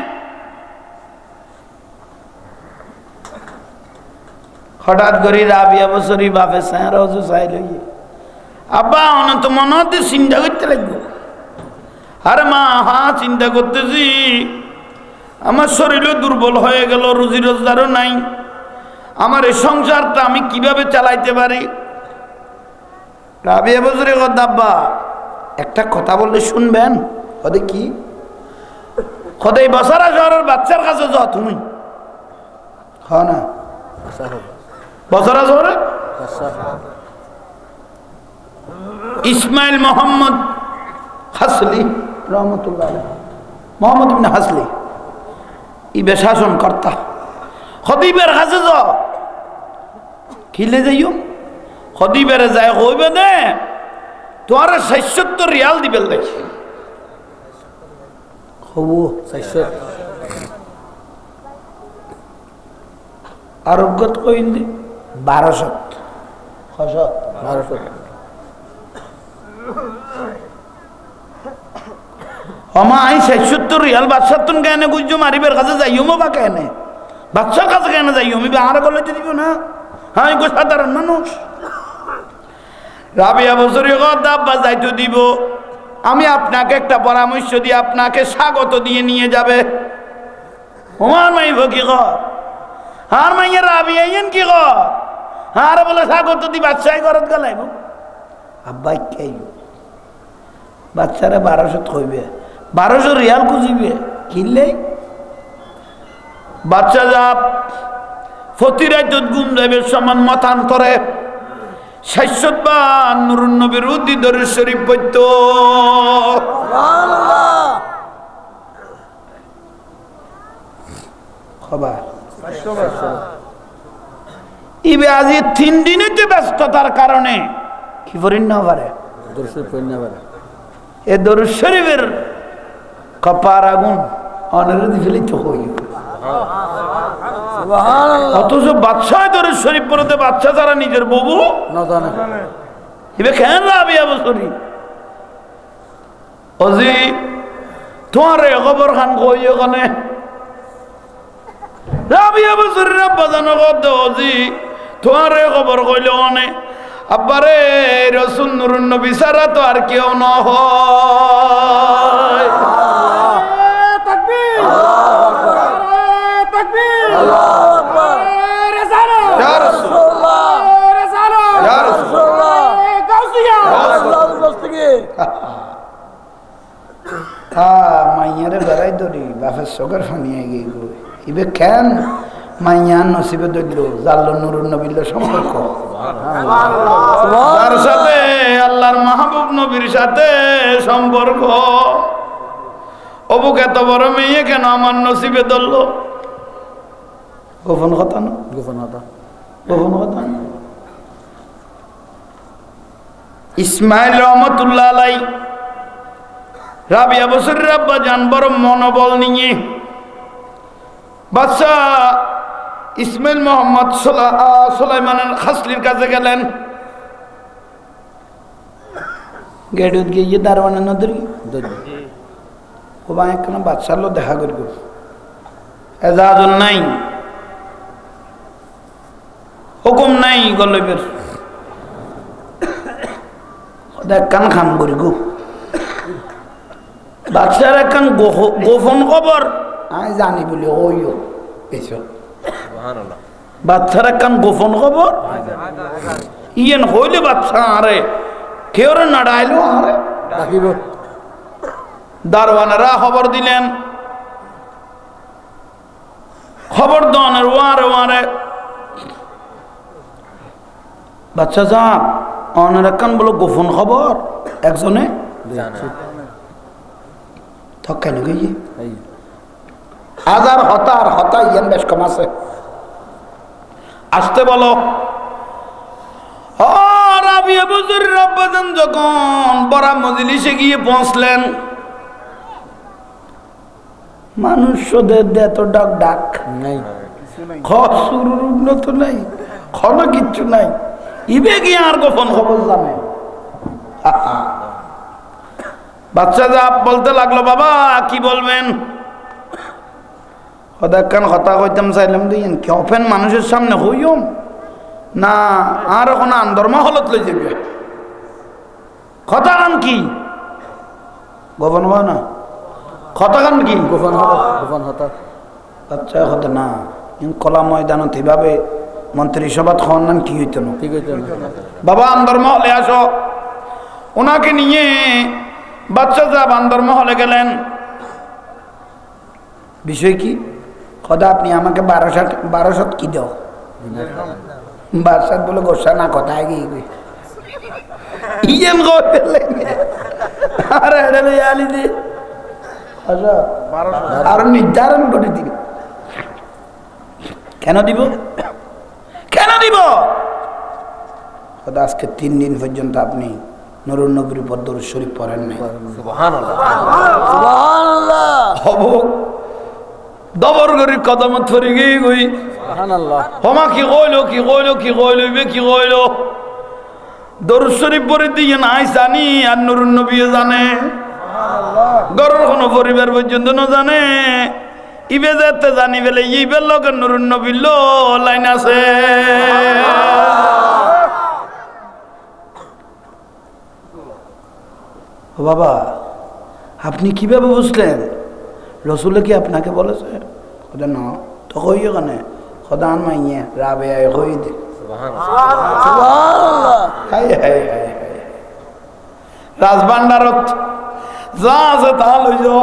হঠাৎ করে রাবিয়া বছরী বাপে স্যার হজু চাই লইয়ে আব্বা অনন্ত মনে চিন্তা করতে লাগবো আরে মা হ্যাঁ চিন্তা করতেছি আমার শরীরও দুর্বল হয়ে গেল রুজি রোজগারও নাই আমার এই সংসারটা আমি কিভাবে চালাইতে পারি রাবিয়া বছরী কথা আব্বা একটা কথা বললে শুনবেন ওদের কি খোদাই বছরা শহরের বাচ্চার কাছে যাও তুমি হ না বছরা শহরে ইসমাইল মোহাম্মদ হাসলি রহমতুল্লাহ মোহাম্মদ ইবনে হাসলি ইবে শাসন কর্তা খদিবের কাছে যাও খিলে যাইও খদিবের যায় কইবে নে তোমার ৭৬ রিয়াল দিবে লাগি হবু ৬০ আরোগ্যত কইলি ১২০০ 1200 হমা আই ৭৬ রিয়াল বাদশাহ তুন কেন গুজ্জো মারিবের কাছে যাইও বা কেন বাদশার কাছে কেন যাইও আমি আর গলাইতে দিব না হ্যাঁ গো সাধারণ মানুষ রাবিয়া বছরী দাব্বা যাইতে দিব আমি আপনাকে একটা পরামর্শ দিয়ে আপনাকে স্বাগত দিয়ে নিয়ে যাবে আমার মাইব কি আর মাইয়া রাবিয়াইন কি আর বলে স্বাগত দি বাদশাহ ঘরত গলাইব আব্বা কে বাচ্চারা ১২০০ কইবে ১২০০ রিয়াল খুঁজিবে কিনলে বাচ্চা যা ফতিরাইত গুম যাইবে সমান মতান্তরে ৬০ বার নুরুন নবীর উদ্দি দরুদ শরীফ পড়ত খবর ইবে আজি ৩ দিনেতে ব্যস্ততার কারণে কি করেন না পারে এ দরুদ শরীফের কপার আগুন অনারদি ফেলিতে হই অথচ বাদশাহ দরুদ শরীফ পড়তে বাচ্চা যারা নিজের বউ না জানে ইবে কেন রাবিয়া বছরী অজি তোমার খবর খান কই ওখানে রাবিয়া বছরী রাব্বা জানো কত অজি তোমার খবর কইলে ওখানে আব্বারে রসুল নুরুন নবী সারা তো আর কেউ না হয় তাকবীর তাকবীর আল্লাহু আকবার ইয়া রাসূলুল্লাহ ইয়া রাসূলুল্লাহ গাউসিয়া মাইয়ারে বেড়াই ধরি বাপের চোখের ফানিয়ে গিয়ে ইবে কেন মাইয়া নসিবে দইল জাল্ল নুরুন নবিল্লা সম্পর্ক তার সাথে আল্লাহর মাহবুব নবীর সাথে সম্পর্ক অবুক এত বড় মেয়ে কেন আমার নসিবে ধরল গোপন কথা না গোপন কথা না ইসমাইল রহমতুল্লাহ আলাই রাবিয়া বসরির আব্বা জান বড় মনোবল নিয়ে বাদশা ইসমাইল মোহাম্মদ সুলাইমানের খাসলির কাছে গেলেন গেড়ুত গিয়ে দারওয়ানা নদী ও বা একখানা বাদশার লো দেখা করব এজাজুন নাই হুকুম নাই গলবের দেখ কান খাম করি গো বাদশার একখান গোপন খবর আমি জানি বলি ওইও এসব বাচ্চার একখান গোপন খবর ইয়েন হইলে বাচ্চা আরে কেউ নাড়াইলো আরে দারওয়ানেরা খবর দিলেন খবর দনের ওয়ারে ওয়ারে বাচ্চা যা অনের একখান বলো গোপন খবর একজনে কেন গিয়ে হাজার হতা ইয়ান বেশ কম আছে আসতে বলো রাবিয়া বুজুরের আব্বাজান যখন বড় মজলিসে গিয়ে পৌঁছলেন মানুষদের এত ডাক ডাক নাই শুরুর উন্নত নাই খনো কিচ্ছু নাই ইবে গিয়ে আর গোপন খবর জানে বাচ্চা যা বলতে লাগলো বাবা কি বলবেন ওদেরখান কথা কইতাম চাইলাম দিন কেফেন মানুষের সামনে হইম না আর ওখানে আন্দরমা হলত লই যাবে কথা গান কি গোপন হওয়া না কথা গান কি গোপন হতা আচ্ছা হতে না কলা ময়দানত এভাবে মন্ত্রিসভাত খাওয়ার নাম কি হইত না ঠিক হইত না বাবা আন্দরমা হলে আসো ওনাকে নিয়ে বাচ্চা যা আন্দরমহলে গেলেন বিষয় কি খোদা আপনি আমাকে 1200 কি দাও 1200 বলে গোসা না কথা গিয়ে ইয়েন আর নির্ধারণ করে দিন কেন দিব খোদা আজকে 3 দিন পর্যন্ত আপনি নুরুন নবীর উপর দরুদ শরীফ পড়েন নাই সুবহানাল্লাহ সুবহানাল্লাহ দবর গরিব কদম ধরে গিয়ে গই সুবহানাল্লাহ হমা কি কইলো দরুদ শরীফ পড়ে দিয়ে নাই জানি আর নুরুন নবী জানে সুবহানাল্লাহ গরর কোন পরিবার পর্যন্ত না জানে ইবে যেতে জানি বলে ইবে লগের নুরুন নবীর লাইন আছে ও বাবা আপনি কিভাবে বুঝলেন রসুলে কি আপনাকে বলেছে খোদা না তো কই ওখানে খোদা আন মাইয়ে রাবে কই দে রাজভান্ডারত যা আছে তা লই যাও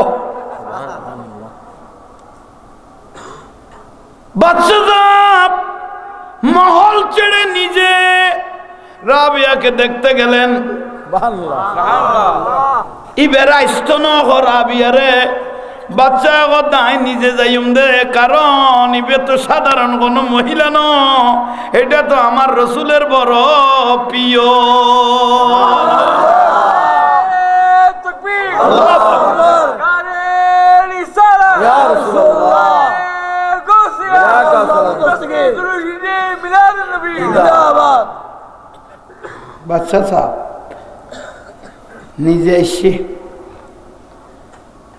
বাদশা মহল ছেড়ে নিজে রাবিয়াকে দেখতে গেলেন বাচ্চা নিজে যাইম দে কারণ ইবে তো সাধারণ কোন মহিলা ন এটা তো আমার রসুলের বড় প্রিয় বাচ্চা সাহেব নিজে এসে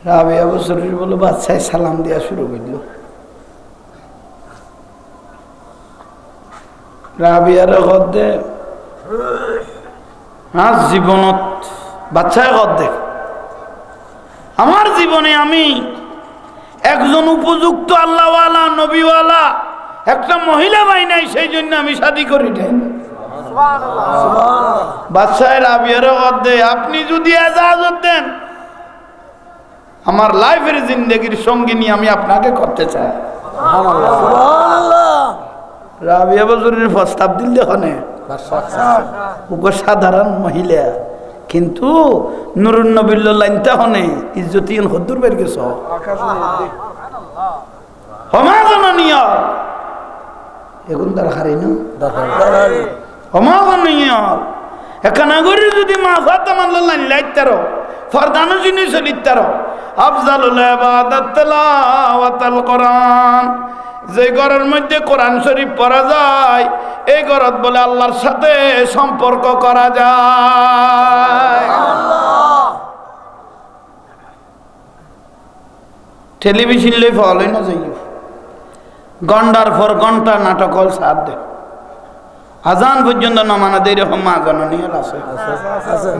রাবিয়া বছরের বলে বাচ্চায় সালাম দেওয়া শুরু করল রাবিয়ার গদ্দে আর জীবনত বাচ্চায় গদ্দে আমার জীবনে আমি একজন উপযুক্ত আল্লাহওয়ালা নবীওয়ালা একটা মহিলা পাই নাই সেই জন্য আমি শাদী করি নাই বাদশাহ রাবিয়ার গদ্দে আপনি যদি এজাজত দেন আমার লাইফের জিন্দগির সঙ্গিনী আমি আপনাকে করতে চাই সুবহানাল্লাহ। রাবিয়া বাজুরের প্রস্তাব দিল দেখনে ওকে সাধারণ মহিলা কিন্তু নুরুন নবীর লাইনটা হনে ইজ্জতিন হদ্দুর বের গেছ সমাজনীয় এখন দরকারি না সমাজনীয় এখানে করে যদি মা ফাতে মানল লাইন লাইতারো ফরদানো জিনিস লিখতারো আফজালুল ইবাদাত তিলাওয়াতুল কোরআন যে ঘরের মধ্যে কোরআন শরীফ পড়া যায় এই ঘরত বলে আল্লাহর সাথে সম্পর্ক করা যায় টেলিভিশন লই ফলই না যাই ঘন্টার পর ঘন্টা নাটক হল সাথ দে আজান পর্যন্ত নামানা দেরি হম্মা জননীয় আছে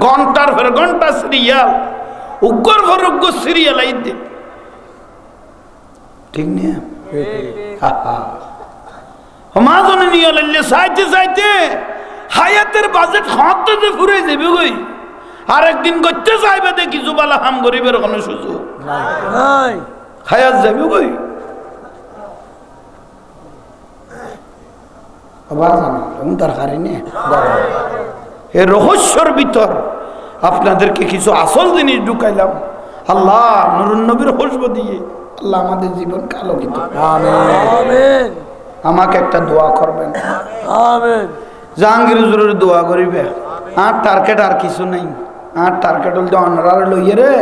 ঘন্টার পর ঘন্টা সিরিয়াল উগ্র পর উগ্র সিরিয়াল আই দে ঠিক না সমাজনে নিয়ে লাইলে চাইতে চাইতে হায়াতের বাজেট হাতে যে ফুরে যাবে গই আর একদিন করতে চাইবে দেখি জুবালা হাম গরিবের কোনো সুযোগ নাই হায়াত যাবে গই আবার জানো এমন দরকারি নেই এই রহস্যর ভিতর আপনাদেরকে কিছু আসল জিনিস ঢুকাইলাম আল্লাহ নুরুন নবীর খুশব দিয়ে আল্লাহ আমাদের জীবন আলোকিত আমিন আমাকে একটা দোয়া করবেন আমিন জাহাঙ্গীর হুজুরের দোয়া করিবে আর টার্গেট আর কিছু নেই আর টার্গেট হল তো অনরার লইয়ে রে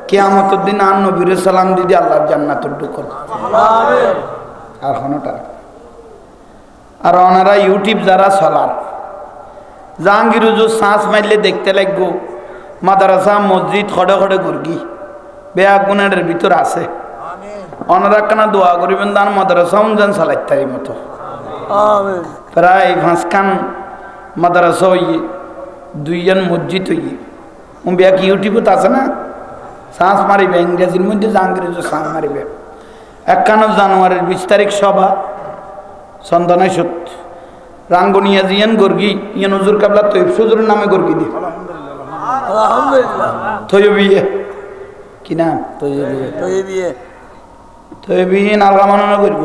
কিয়ামতের দিন আর নবীর সালাম দিদি আল্লাহর জান্নাতের ঢুকল আমিন আর কোনো টার্গেট আর ওনারা ইউটিউব যারা চলার জাহাঙ্গীর হুজুর শ্বাস মারলে দেখতে লাগবো মাদ্রাসা মসজিদ খড়ে খড়ে গুরগি বেয়া গুণের ভিতর আছে ওনারা কেনা দোয়া করিবেন তার মাদ্রাসা যেন চালাইতারি মতো আমিন প্রায় 5খান মাদ্রাসা হইয়ে 2জন মসজিদ হইয়ে বেয়া কি ইউটিউবত আছে না শ্বাস মারিবে ইংরেজির মধ্যে জাহাঙ্গীর হুজুর শ্বাস মারিবে 51 জানুয়ারির 20 তারিখ সভা চন্দনাই সুত রাঙ্গুনিয়া জিয়ান গর্গি ইয়ান হুজুর কাবলা তৈব হুজুরের নামে গর্গি দি আলহামদুলিল্লাহ তৈবিয়ে কি নাম তৈবিয়ে তৈবিয়ে আলগামানো করব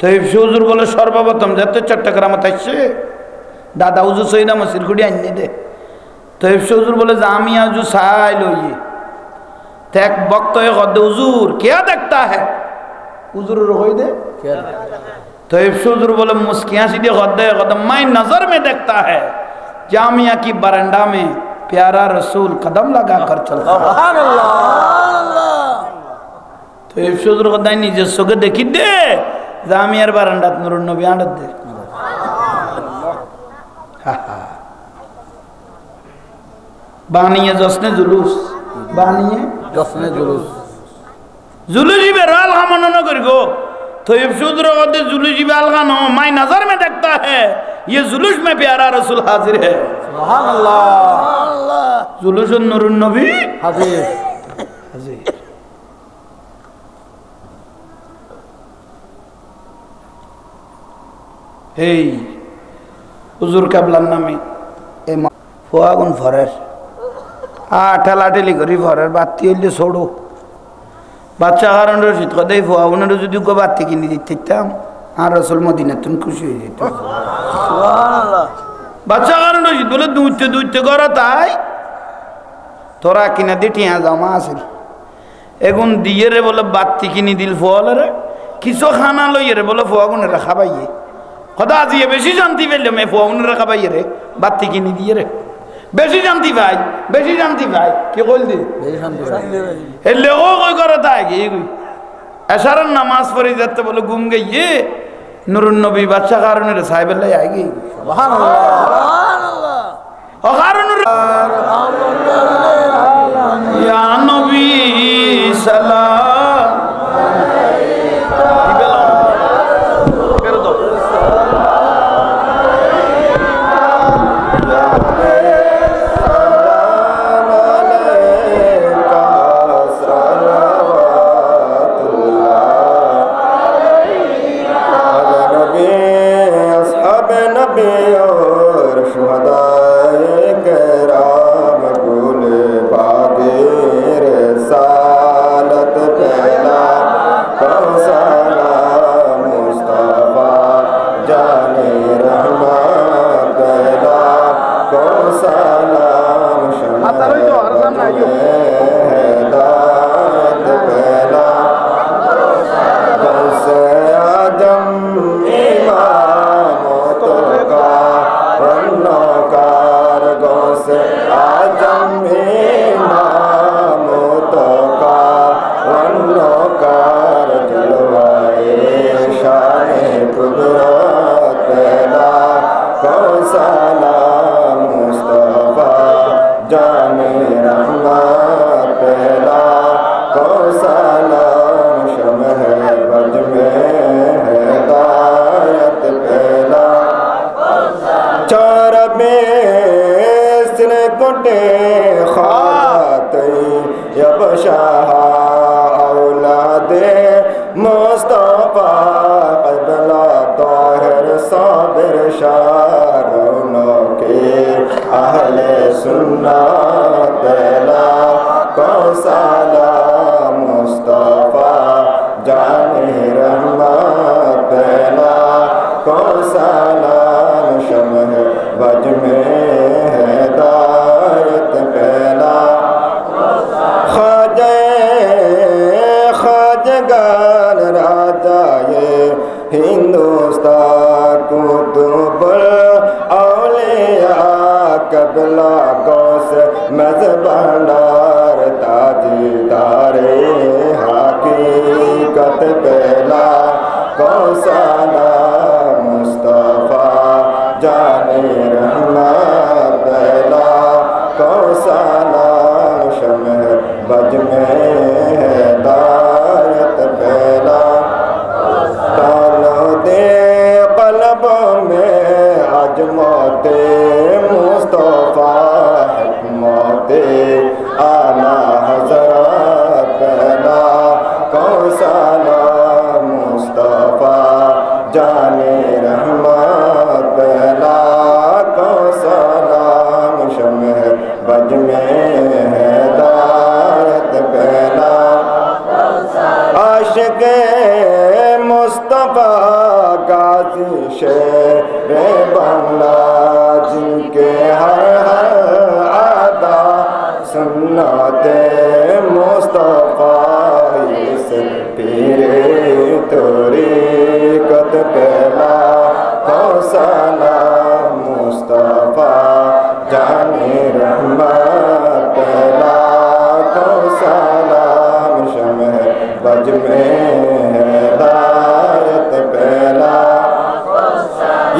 তৈব হুজুর বলে সর্বপ্রথম যাতে চট্টগ্রামত আসছে দাদা হুজুর সৈদা মসির খুঁড়ি আনিয়ে দে তৈব হুজুর বলে যে আমি আজু সাই লইয়ে এক বক্তব্য কদ হুজুর কে দেখতা হ্যাঁ হুজুর হই দে तैब हुजूर बोले मुस्कियाँ सीधे कदम मैं नजर में देखता है जामिया की बरंडा में प्यारा रसूल कदम लगा कर चलता है तैब हुजूर कदा निजे सोगे देखी दे जामियार बरंडा नुरुन नबी आंडत दे बानिए जसने जुलूस बानिए जसने जुलूस जुलूसी बेराल हमनो न करिगो तैब हुजूर कहते जुलूस अलगानो मैं नजर में देखता है ये जुलूस में प्यारा रसूल हाजिर है सुभान अल्लाह जुलूस नूरुन नबी हाजिर हाजिर এই হুজুর কাবলার নামে এ ফোয়াগুন ফরের ঠেলাঠেলি করি ফরের বাতি হইলে ছোড়ো বাচ্চা কারণ রসিদ কদাই ফোয়াগুনের যদি বাতি কিনে দিতাম আর রসুল মদিনার তুমি খুশি হয়ে যেত বাচ্চা কারণ রসিদ বলে দুইতে দুইতে করো তাই তোরা কিনা দি টিয়া জমা আছিল এখন দিয়ে রে বলে বাতি কিনি দিল ফোয়ালে কিছু খানা লইয়ে রে বলে ফোয়াগুনের খাবাইয়ে কথা আজিয়ে বেশি শান্তি পেলে মে ফোয়াগুনের খাবাইয়ে রে বাতি কিনি দিয়ে রে বেশি শান্তি ভাই বেশি শান্তি ভাই কি কইল দি বেশি শান্তি এ লেগো কই করে তাই কি এশারার নামাজ পড়ে যেতে বলে ঘুম গিয়ে নুরুন নবী বাচ্চা কারণের সাহেবের লাই আই গই সুবহানাল্লাহ সুবহানাল্লাহ ও কারণের ইয়া নবী সালাম सालत शारोनोके अहले सुन्नत को सलाम मुस्तफा जाने रहमत को सलाम शमह बज में हिदायत पहला खाजगान राजा ये हिंदुस्तान कुतुब औलिया कबला गौस मज़बंदार ताजदारे हकीकत पहला कौसाला मुस्तफा जाने रहमत पहला कौसाला शमह बज में हिदायत पहला तालो दे कल्ब में अजमते मुस्तफा हिकमते आला हज़रत पहला कौसाला मुस्तफा जाने रहमत पहला कौसाला शमह बज में हिदायत पहला आशिक़ मुस्तफा गाज़ी शेर बंगला जिनके हर हर आदा सुन्नते मुस्तफा इस पीरे तरीक़त पहला कौसाला मुस्तफा जाने रहमत पहला कौसाला शमह बज में हिदायत पहला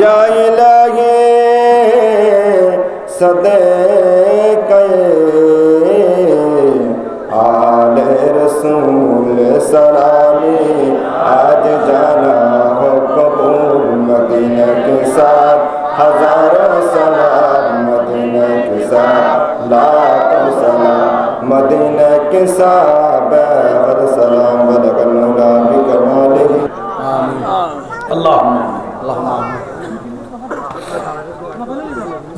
या इलाही सदे आले रसूल सलामी आज जाना हो कबूल मदीना के साथ हजारों सलाम मदीना के साथ लाखों सलाम मदीना के साथ बेहद सलाम बलगल मौला बिकमालिही আল্লাহ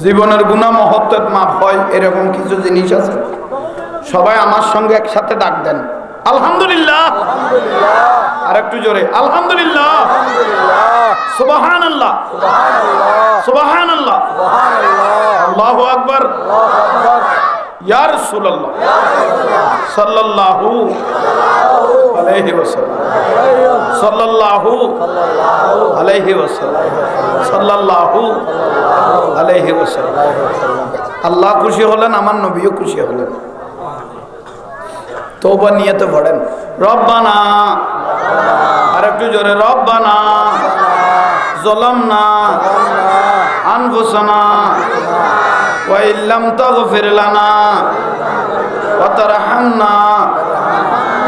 জীবনের গুনাহ মহত্তত মাফ হয় এরকম কিছু জিনিস আছে সবাই আমার সঙ্গে একসাথে ডাক দেন আলহামদুলিল্লাহ আর একটু জোরে আলহামদুলিল্লাহ সুবহানাল্লাহ সুবহানাল্লাহ আল্লাহু আকবার ইয়া রাসূলুল্লাহ সাল্লাল্লাহু আলাইহি ওয়াসাল্লাম সাল্লাল্লাহু আলাইহি ওয়াসাল্লাম সাল্লাল্লাহু আলাইহি ওয়াসাল্লাম আল্লাহ খুশি হলেন আমার নবীও খুশি হলেন তওবা নিয়তে পড়েন রব্বানা আর একটু জোরে রব্বানা যালামনা আনফুসানা ওয়া ইল্লাম তাগফির লানা ওয়া তারহামনা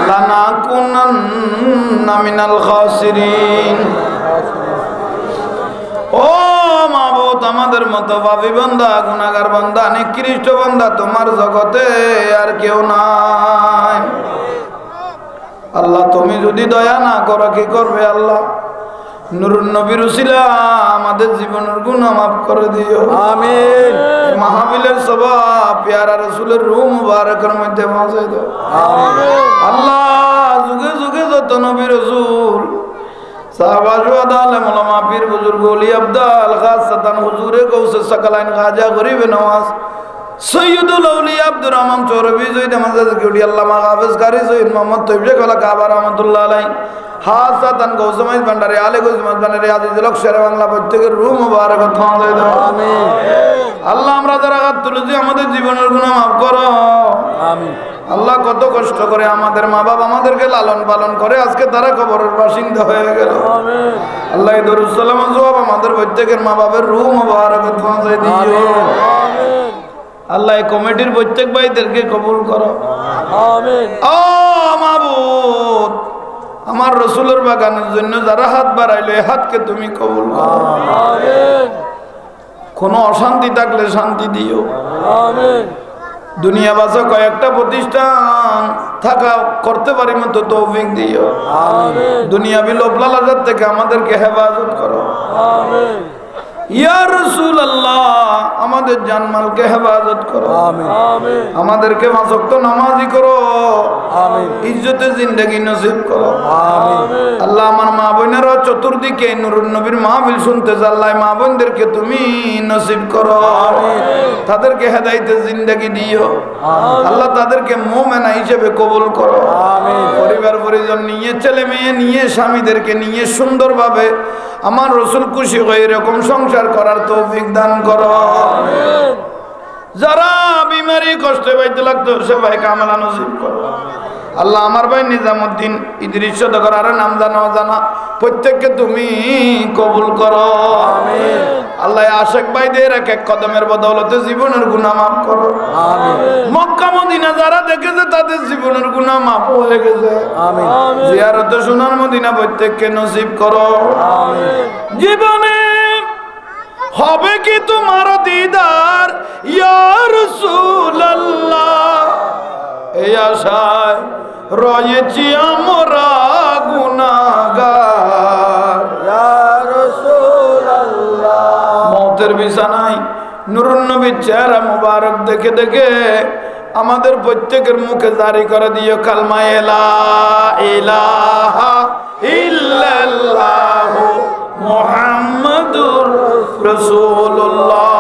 লানাকুনান্না মিনাল খাসিরিন ও মাবুদ আমাদের মতো পাপী বান্দা গুনাহগার বান্দা নিকৃষ্ট বান্দা তোমার জগতে আর কেউ নাই আল্লাহ তুমি যদি দয়া না করো কি করবে আল্লাহ নুরুন নবীর উসিলা আমাদের জীবনের গুনাহ মাফ করে দিও আমিন মাহফিলের সওয়াব পেয়ারা রাসূলের রূহ মুবারকের মধ্যে পৌঁছে দাও আমিন আল্লাহ যুগে যুগে যত নবী রাসূল সাহাবা শুহাদা আলেম উলামা পীর বুজুর্গ ওলি আব্দাল খাসাতান হুজুরে গৌসে সাকালাইন খাজা গরিবে নওয়াজ সৈয়দুল আউলিয়া আব্দুর রহমান চৌরবি জয়ীদ আহমদ জাকিউরি আল্লামা হাফেজ কারি সৈয়দ মোহাম্মদ তৈয়ব শেখ আলা কাবা রহমাতুল্লাহ আলাইহি হাসাতান গৌসমাইদ ভান্ডারী আলে গৌসমাইদ ভান্ডারী আজিজুল হক শেরে বাংলা প্রত্যেকের রূহ মুবারক থামে দাও আমিন আল্লাহ আমরা যারা হাত তুলেছি আমাদের জীবনের গুনাহ মাফ করো আমিন আল্লাহ কত কষ্ট করে আমাদের মা বাবা আমাদেরকে লালন পালন করে আজকে তারা কবরের বাসিন্দা হয়ে গেল আমিন আল্লাহ এই দরুদ সালাম জবাব আমাদের প্রত্যেকের মা বাবার রূহ মুবারক থামে দিও আমিন আল্লাহ এই কমিটির প্রত্যেক ভাইদেরকে কবুল করো আমিন ও মাবুদ আমার রাসূলের বাগানের জন্য যারা হাত বাড়াইলো এই হাতকে তুমি কবুল করো আমিন কোনো অশান্তি থাকলে শান্তি দিও আমিন দুনিয়া বাসা কয়েকটা প্রতিষ্ঠান থাকা করতে পারি মতো তৌফিক দিও আমিন দুনিয়াবি লোভ লালসার থেকে আমাদেরকে হেফাজত করো আমিন ইয়া রাসূলুল্লাহ আমাদের জানমালকে হেফাজত করো, আমিন আমাদেরকে পাঁচ ওয়াক্ত নামাজি করো, আমিন ইজ্জতে জিন্দেগি নসিব করো। আমিন আল্লাহ আমার মা বোনেরা চতুর্দিকে নূরুন নবীর মাহফিল শুনতে আল্লাহ মা বোনদেরকে তুমি নসিব করো, তাদেরকে হেদায়েতের জিন্দেগি দিও আল্লাহ, তাদেরকে মুমিনা হিসেবে কবুল করো। পরিবার পরিজন নিয়ে ছেলে মেয়ে নিয়ে স্বামীদেরকে নিয়ে সুন্দরভাবে আমার রসুল খুশি হয়ে এরকম সংসার করার তৌফিক দান করো। যারা বিমারি কষ্টে পাইতে লাগতো সে ভাই কামালা নসিব করো। আল্লাহ আমার ভাই নিজামুদ্দিন ইদ্রিস সদগর আর নাম জানা জানা প্রত্যেককে তুমি কবুল করো। আল্লাহ আশেক ভাইদের এক এক কদমের বদৌলতে জীবনের গুনাহ মাফ করো। মক্কা মদিনা যারা দেখেছে তাদের জীবনের গুনাহ মাফ হয়ে গেছে। জিয়ারতে সোনার মদিনা প্রত্যেককে নসিব করো। জীবনে হবে কি তোমার দিদার ইয়া রাসূলুল্লাহ, এই আশায় রয়েছি আমরা গুনাহগার ইয়া রাসূলুল্লাহ। মওতের বিছানায় নূরুন নবীর চেহারা মুবারক দেখে দেখে আমাদের প্রত্যেকের মুখে জারি করে দিও কালমা লা ইলাহা ইল্লাল্লাহু মুহাম্মাদুর রাসূলুল্লাহ।